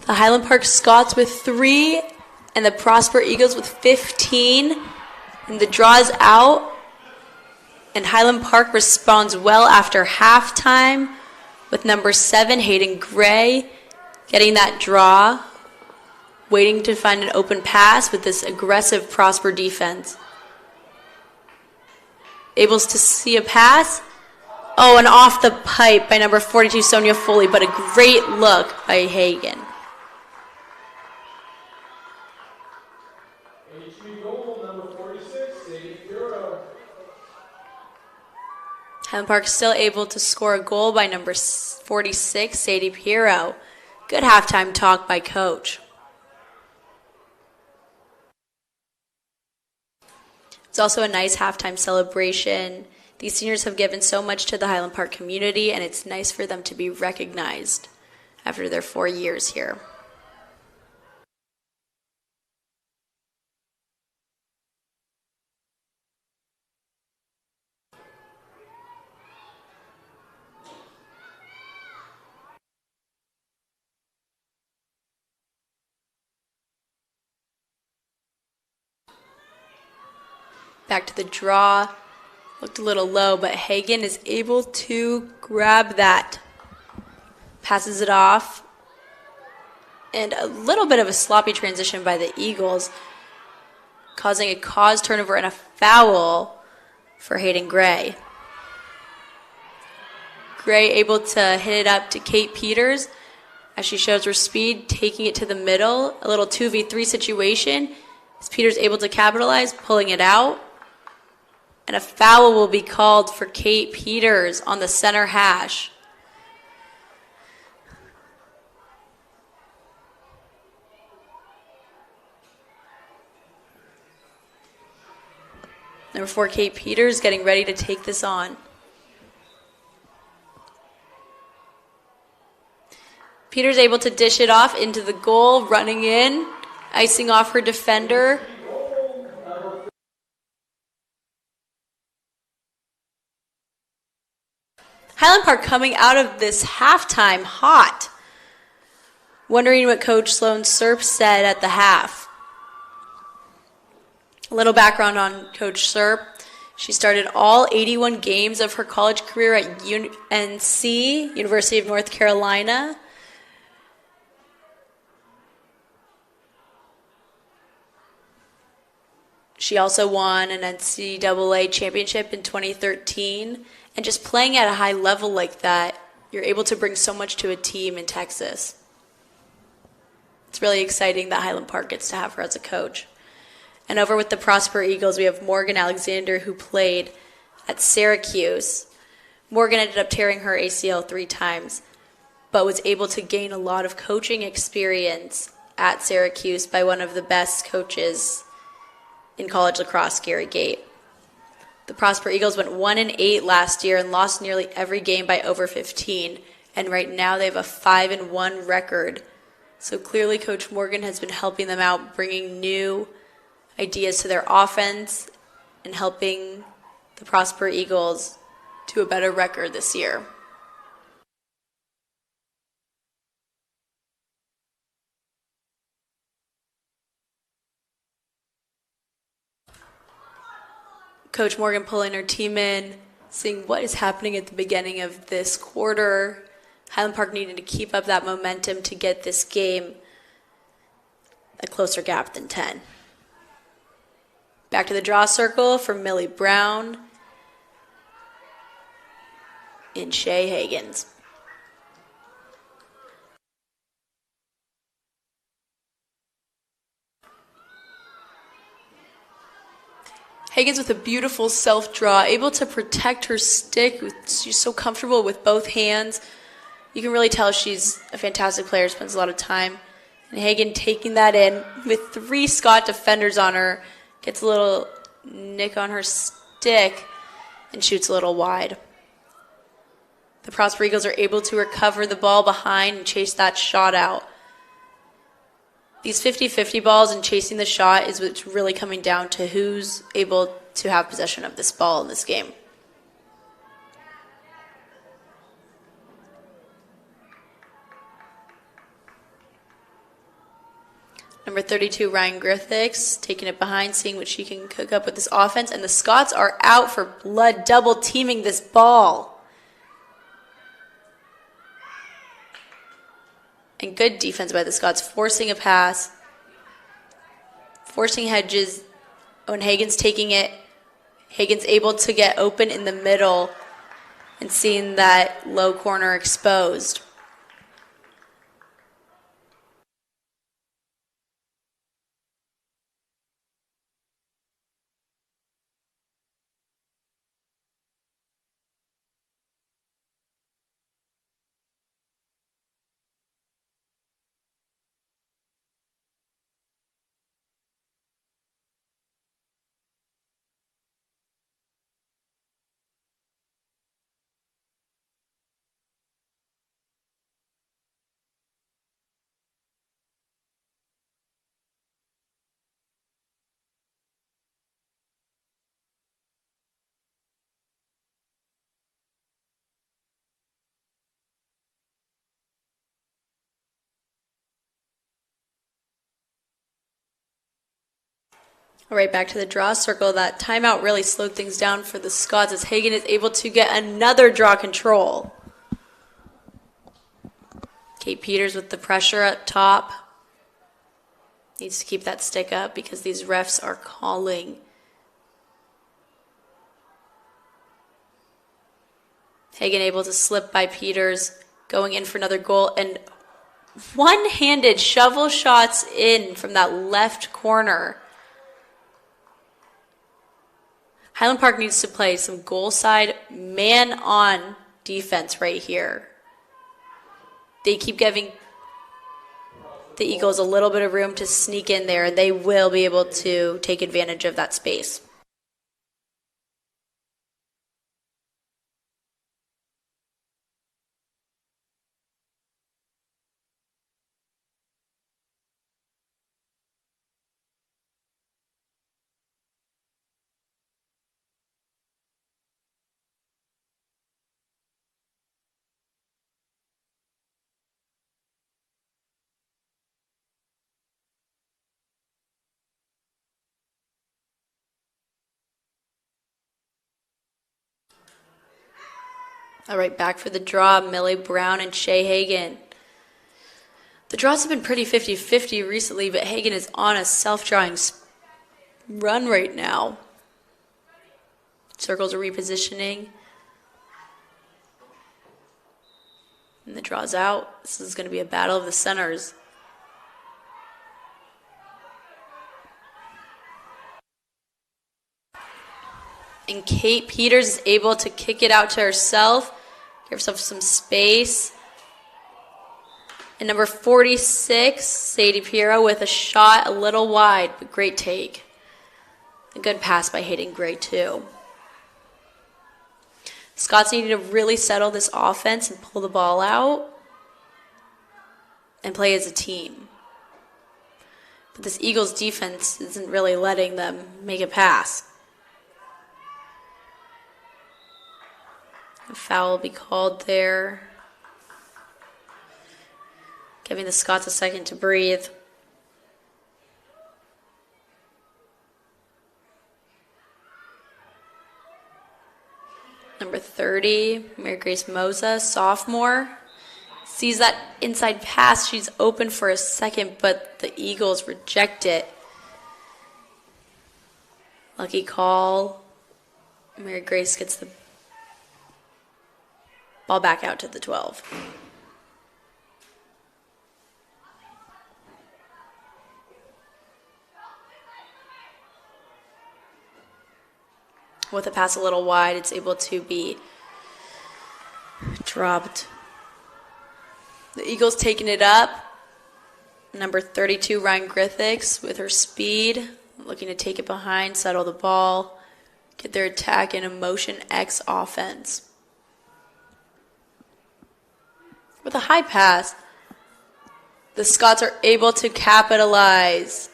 The Highland Park Scots with 3 and the Prosper Eagles with 15. And the draw is out. And Highland Park responds well after halftime with number 7, Hayden Gray, getting that draw, waiting to find an open pass with this aggressive Prosper defense. Able to see a pass. Oh, and off the pipe by number 42, Sonia Foley, but a great look by Hagen. Highland Park still able to score a goal by number 46, Sadie Piero. Good halftime talk by Coach. It's also a nice halftime celebration. These seniors have given so much to the Highland Park community, and it's nice for them to be recognized after their 4 years here. Back to the draw. Looked a little low, but Hagen is able to grab that. Passes it off. And a little bit of a sloppy transition by the Eagles, causing a cause turnover and a foul for Hayden Gray. Gray able to hit it up to Kate Peters as she shows her speed, taking it to the middle. A little 2v3 situation. Is Peters able to capitalize, pulling it out? And a foul will be called for Kate Peters on the center hash. Number 4, Kate Peters, getting ready to take this on. Peters able to dish it off into the goal, running in, icing off her defender. Highland Park coming out of this halftime hot. Wondering what Coach Sloan Serp said at the half. A little background on Coach Serp. She started all 81 games of her college career at UNC, University of North Carolina. She also won an NCAA championship in 2013. And just playing at a high level like that, you're able to bring so much to a team in Texas. It's really exciting that Highland Park gets to have her as a coach. And over with the Prosper Eagles, we have Morgan Alexander, who played at Syracuse. Morgan ended up tearing her ACL 3 times, but was able to gain a lot of coaching experience at Syracuse by one of the best coaches in college lacrosse, Gary Gate. The Prosper Eagles went 1-8 last year and lost nearly every game by over 15. And right now they have a 5-1 record. So clearly Coach Morgan has been helping them out, bringing new ideas to their offense and helping the Prosper Eagles to a better record this year. Coach Morgan pulling her team in, seeing what is happening at the beginning of this quarter. Highland Park needed to keep up that momentum to get this game a closer gap than 10. Back to the draw circle for Millie Brown and Shay Hagens. Hagens with a beautiful self-draw, able to protect her stick. She's so comfortable with both hands. You can really tell she's a fantastic player, spends a lot of time. And Hagen taking that in with 3 Scott defenders on her, gets a little nick on her stick and shoots a little wide. The Prosper Eagles are able to recover the ball behind and chase that shot out. These 50-50 balls and chasing the shot is what's really coming down to who's able to have possession of this ball in this game. Number 32, Ryan Griffiths, taking it behind, seeing what she can cook up with this offense. And the Scots are out for blood, double teaming this ball. And good defense by the Scots, forcing a pass, forcing Hedges. When Hagen's taking it, Hagen's able to get open in the middle and seeing that low corner exposed. All right, back to the draw circle. That timeout really slowed things down for the Scots as Hagen is able to get another draw control. Kate Peters with the pressure up top. Needs to keep that stick up because these refs are calling. Hagen able to slip by Peters, going in for another goal, and one-handed shovel shots in from that left corner. Highland Park needs to play some goal side man-on defense right here. They keep giving the Eagles a little bit of room to sneak in there, and they will be able to take advantage of that space. All right, back for the draw, Millie Brown and Shay Hagen. The draws have been pretty 50-50 recently, but Hagen is on a self-drawing run right now. Circles are repositioning. And the draw's out. This is going to be a battle of the centers. And Kate Peters is able to kick it out to herself, give herself some space. And number 46, Sadie Piero with a shot a little wide, but great take. A good pass by Hayden Gray, too. Scots need to really settle this offense and pull the ball out and play as a team. But this Eagles defense isn't really letting them make a pass. A foul will be called there, giving the Scots a second to breathe. Number 30, Mary Grace Moza, sophomore, sees that inside pass. She's open for a second, but the Eagles reject it. Lucky call. Mary Grace gets the ball back out to the 12. With a pass a little wide, it's able to be dropped. The Eagles taking it up. Number 32, Ryan Griffiths, with her speed, looking to take it behind, settle the ball, get their attack in a motion X offense. With a high pass, the Scots are able to capitalize.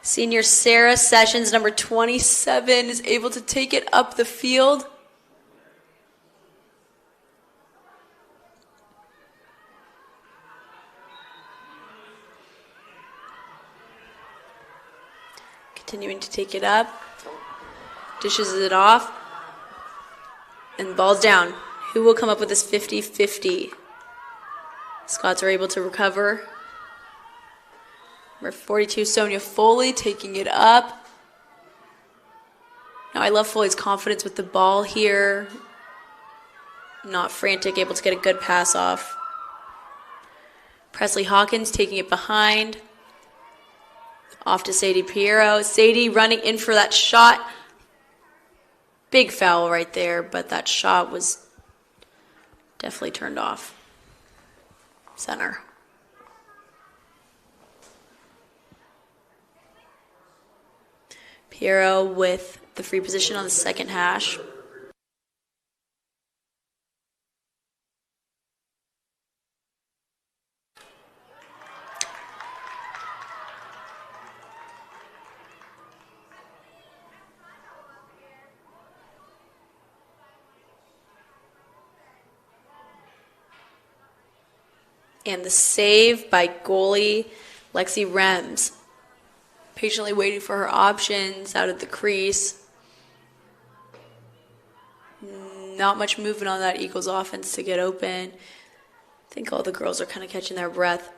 Senior Sarah Sessions, number 27, is able to take it up the field. Continuing to take it up. Dishes it off. And ball's down. Who will come up with this 50-50? Scots are able to recover. Number 42, Sonia Foley, taking it up. Now, I love Foley's confidence with the ball here. Not frantic, able to get a good pass off. Presley Hawkins taking it behind. Off to Sadie Piero. Sadie running in for that shot. Big foul right there, but that shot was definitely turned off. Center. Piero with the free position on the second hash. And the save by goalie Lexi Rems. Patiently waiting for her options out of the crease. Not much movement on that Eagles offense to get open. I think all the girls are kind of catching their breath.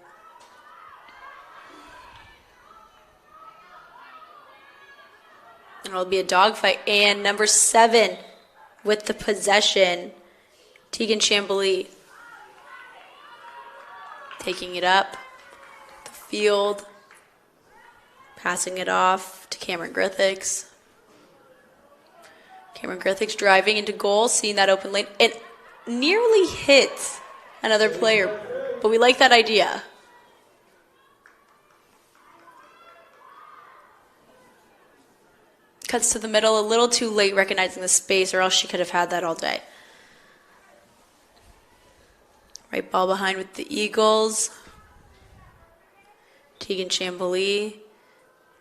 And it'll be a dogfight. And number 7 with the possession, Tegan Chambly. Taking it up the field, passing it off to Cameron Griffiths. Cameron Griffiths driving into goal, seeing that open lane, and nearly hits another player, but we like that idea. Cuts to the middle, a little too late recognizing the space, or else she could have had that all day. Right ball behind with the Eagles. Tegan Chambly.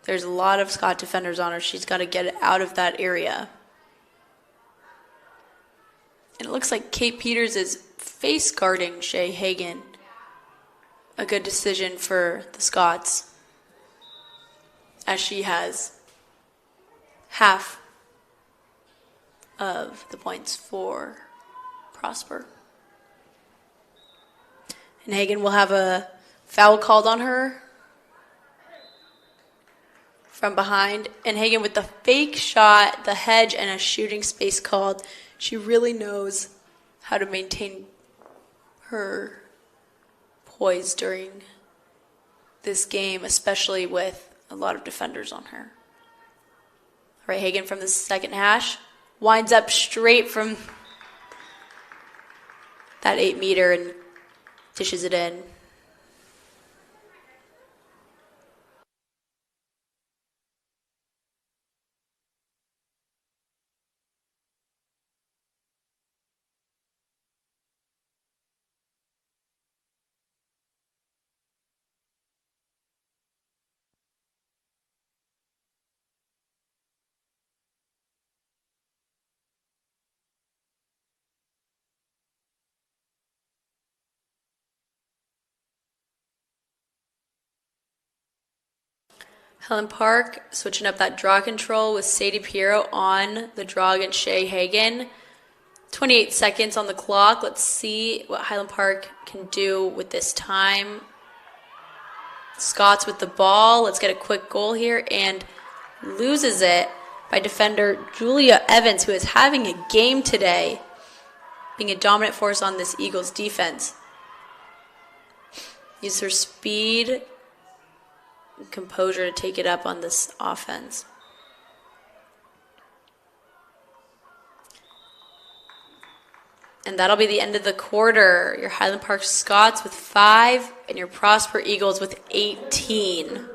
There's a lot of Scott defenders on her. She's got to get it out of that area. And it looks like Kate Peters is face guarding Shay Hagan. A good decision for the Scots, as she has half of the points for Prosper. And Hagan will have a foul called on her from behind. And Hagan with the fake shot, the hedge, and a shooting space called. She really knows how to maintain her poise during this game, especially with a lot of defenders on her. All right, Hagan from the second hash. Winds up straight from that 8-meter and dishes it in. Highland Park switching up that draw control with Sadie Piero on the draw against Shay Hagan. 28 seconds on the clock. Let's see what Highland Park can do with this time. Scots with the ball. Let's get a quick goal here, and loses it by defender Julia Evans, who is having a game today, being a dominant force on this Eagles defense. Use her speed and composure to take it up on this offense. And that'll be the end of the quarter. Your Highland Park Scots with 5 and your Prosper Eagles with 18.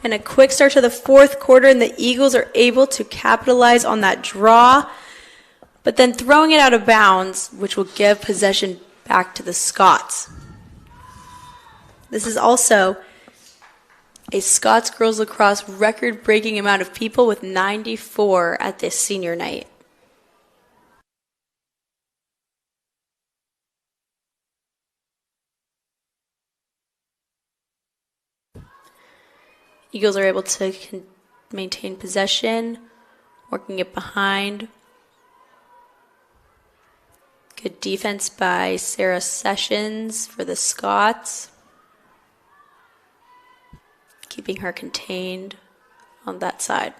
And a quick start to the fourth quarter, and the Eagles are able to capitalize on that draw, but then throwing it out of bounds, which will give possession back to the Scots. This is also a Scots girls lacrosse record-breaking amount of people with 94 at this senior night. Eagles are able to maintain possession, working it behind. Good defense by Sarah Sessions for the Scots, keeping her contained on that side.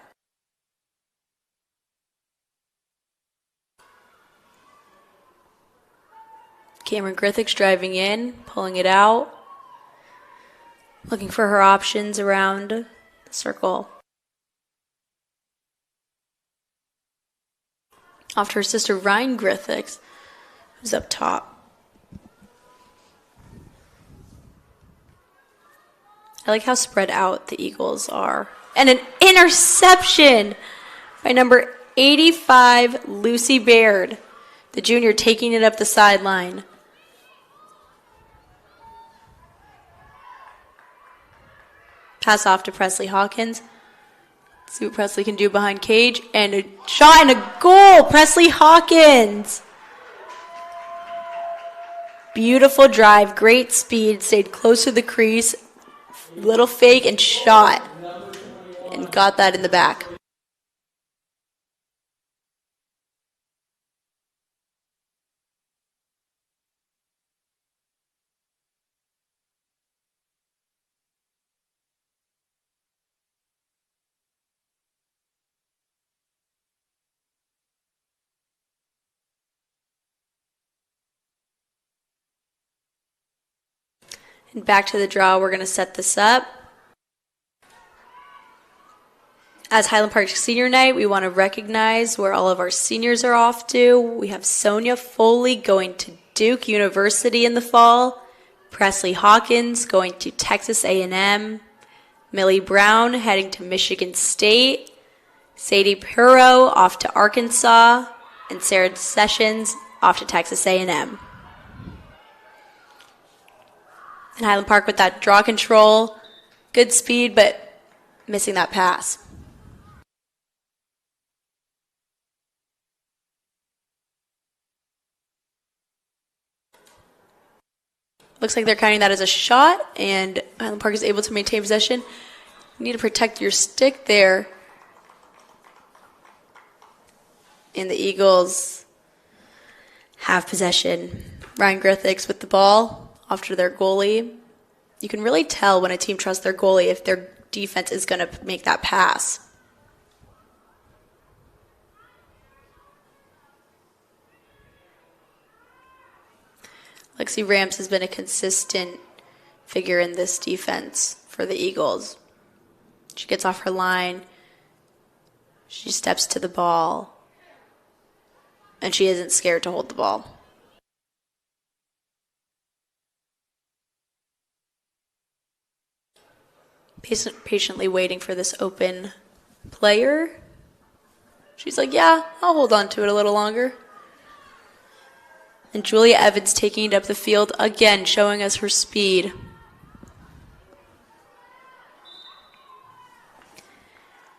Cameron Griffiths driving in, pulling it out, looking for her options around the circle. Off to her sister Ryan Griffiths, who's up top. I like how spread out the Eagles are. And an interception by number 85, Lucy Baird, the junior, taking it up the sideline. Pass off to Presley Hawkins. See what Presley can do behind cage. And a shot and a goal. Presley Hawkins. Beautiful drive. Great speed. Stayed close to the crease. Little fake and shot. And got that in the back. And back to the draw, we're going to set this up. As Highland Park Senior Night, we want to recognize where all of our seniors are off to. We have Sonia Foley going to Duke University in the fall, Presley Hawkins going to Texas A&M, Millie Brown heading to Michigan State, Sadie Perot off to Arkansas, and Sarah Sessions off to Texas A&M. And Highland Park with that draw control, good speed, but missing that pass. Looks like they're counting that as a shot, and Highland Park is able to maintain possession. You need to protect your stick there. And the Eagles have possession. Ryan Griffiths with the ball off to their goalie. You can really tell when a team trusts their goalie if their defense is going to make that pass. Lexi Rams has been a consistent figure in this defense for the Eagles. She gets off her line. She steps to the ball. And she isn't scared to hold the ball. Patiently waiting for this open player. She's like, yeah, I'll hold on to it a little longer. And Julia Evans taking it up the field again, showing us her speed.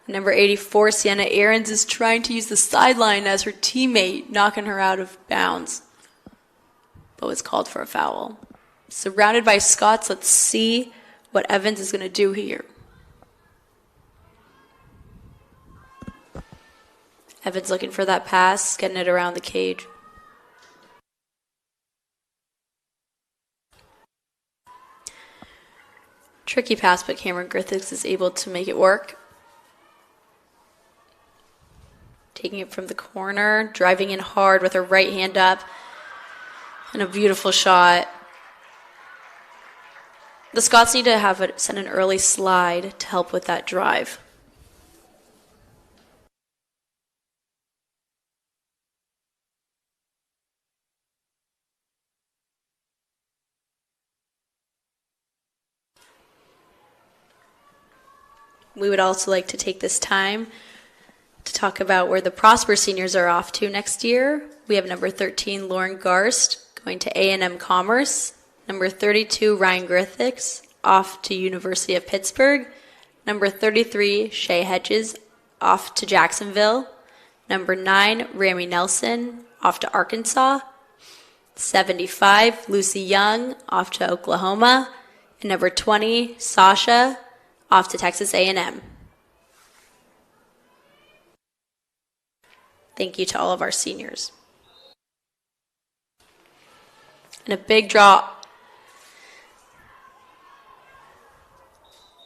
Number 84, Sienna Aarons, is trying to use the sideline as her teammate, knocking her out of bounds, but was called for a foul. Surrounded by Scots, let's see what Evans is going to do here. Evans looking for that pass, getting it around the cage. Tricky pass, but Cameron Griffiths is able to make it work. Taking it from the corner, driving in hard with her right hand up. And a beautiful shot. The Scots need to send an early slide to help with that drive. We would also like to take this time to talk about where the Prosper seniors are off to next year. We have number 13, Lauren Garst, going to A&M Commerce. Number 32, Ryan Griffiths, off to University of Pittsburgh. Number 33, Shay Hedges, off to Jacksonville. Number 9, Rami Nelson, off to Arkansas. 75, Lucy Young, off to Oklahoma. And number 20, Sasha, off to Texas A&M. Thank you to all of our seniors. And a big draw.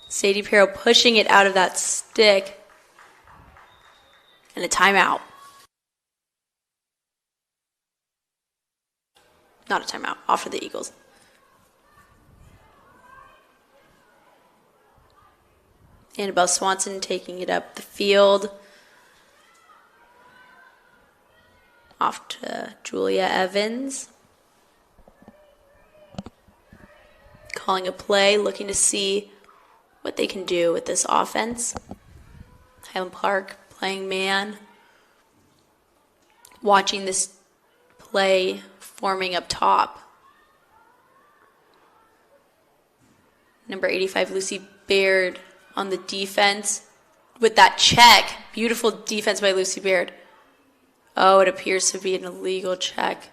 Sadie Pirro pushing it out of that stick. And a timeout. Not a timeout. Off for the Eagles. Annabelle Swanson taking it up the field. Off to Julia Evans. Calling a play, looking to see what they can do with this offense. Highland Park playing man. Watching this play forming up top. Number 85, Lucy Baird on the defense with that check. Beautiful defense by Lucy Baird. Oh, it appears to be an illegal check.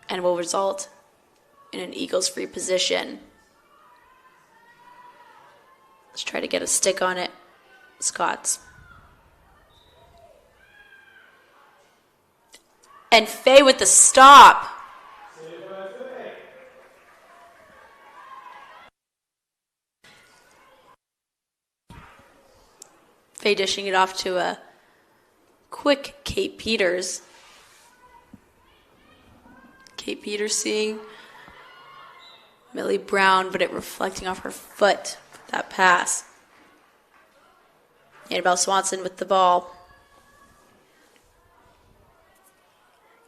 And will result in an Eagles free position. Let's try to get a stick on it. Scots. And Faye with the stop. Faye dishing it off to a quick Kate Peters. Kate Peters seeing Millie Brown, but it reflecting off her foot, that pass. Annabelle Swanson with the ball.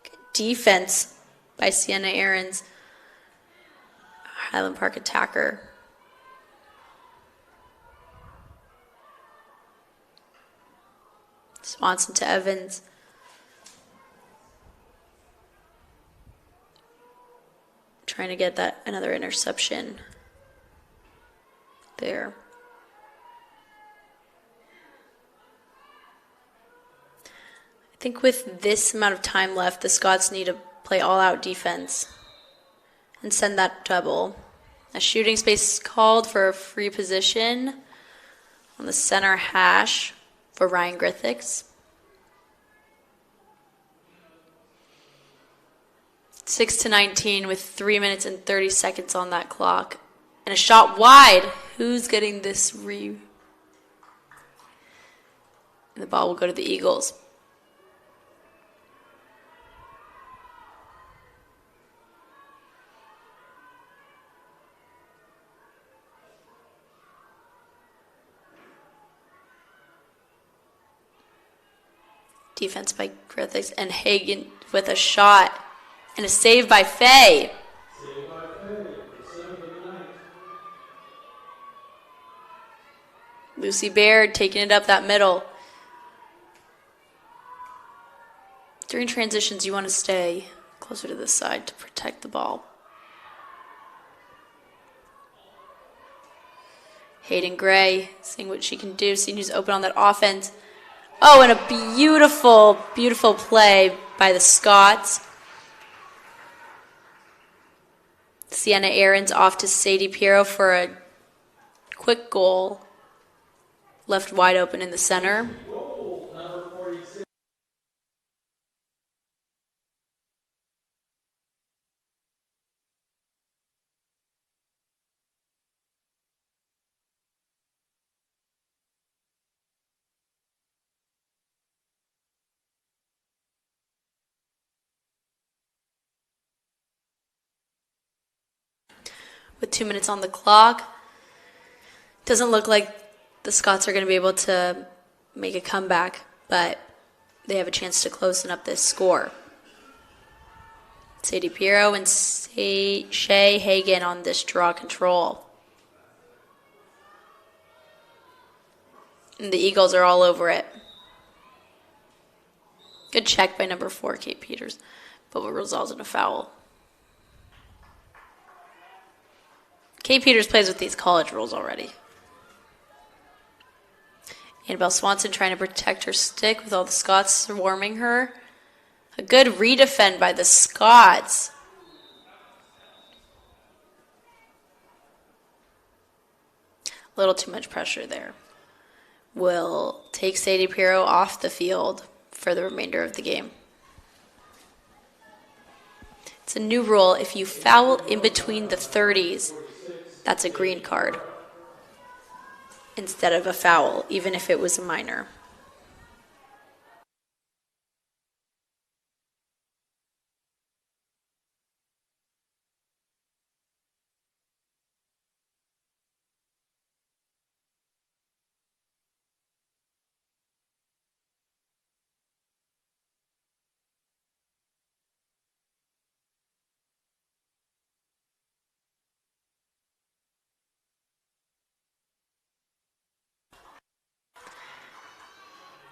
Good defense by Sienna Aarons, Highland Park attacker. Swanson to Evans. Trying to get that another interception there. I think with this amount of time left, the Scots need to play all-out defense and send that double. A shooting space is called for a free position on the center hash for Ryan Griffiths. 6-19 with 3 minutes and 30 seconds on that clock. And a shot wide. Who's getting this And the ball will go to the Eagles. Defense by Griffiths and Hagen with a shot. And a save by Faye. Save by Faye. 7 for the night. Lucy Baird taking it up that middle. During transitions, you want to stay closer to this side to protect the ball. Hayden Gray seeing what she can do, seeing who's open on that offense. Oh, and a beautiful, beautiful play by the Scots. Sienna Aarons off to Sadie Pirro for a quick goal. Left wide open in the center. Goal, number 46. With 2 minutes on the clock. Doesn't look like the Scots are going to be able to make a comeback, but they have a chance to close up this score. Sadie Pirro and Shay Hagen on this draw control. And the Eagles are all over it. Good check by number 4, Kate Peters, but what results in a foul. Kate Peters plays with these college rules already. Annabelle Swanson trying to protect her stick with all the Scots swarming her. A good redefend by the Scots. A little too much pressure there. Will take Sadie Pirro off the field for the remainder of the game. It's a new rule. If you foul in between the 30s, that's a green card instead of a foul, even if it was a minor.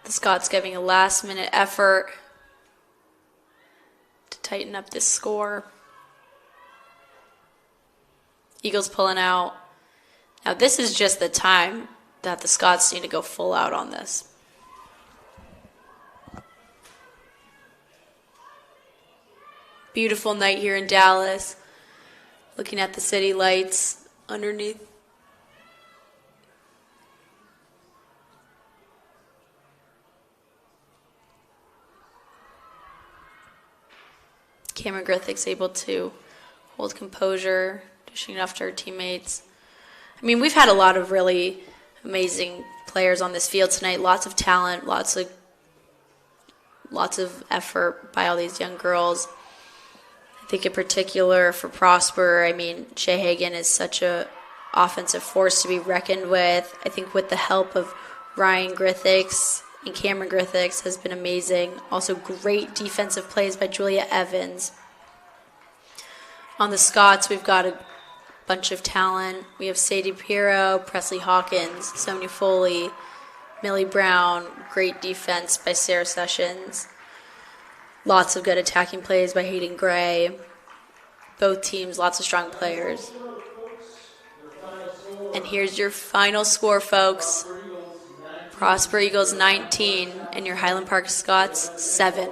The Scots giving a last-minute effort to tighten up this score. Eagles pulling out. Now this is just the time that the Scots need to go full out on this. Beautiful night here in Dallas. Looking at the city lights underneath. Cameron Griffith's able to hold composure, dishing it off to her teammates. I mean, we've had a lot of really amazing players on this field tonight. Lots of talent, lots of effort by all these young girls. I think in particular for Prosper, I mean, Shea Hagan is such a offensive force to be reckoned with. I think with the help of Ryan Griffiths and Cameron Griffiths has been amazing. Also great defensive plays by Julia Evans. On the Scots, we've got a bunch of talent. We have Sadie Pirro, Presley Hawkins, Sonia Foley, Millie Brown. Great defense by Sarah Sessions. Lots of good attacking plays by Hayden Gray. Both teams, lots of strong players. And here's your final score, folks. Prosper Eagles 19 and your Highland Park Scots 7.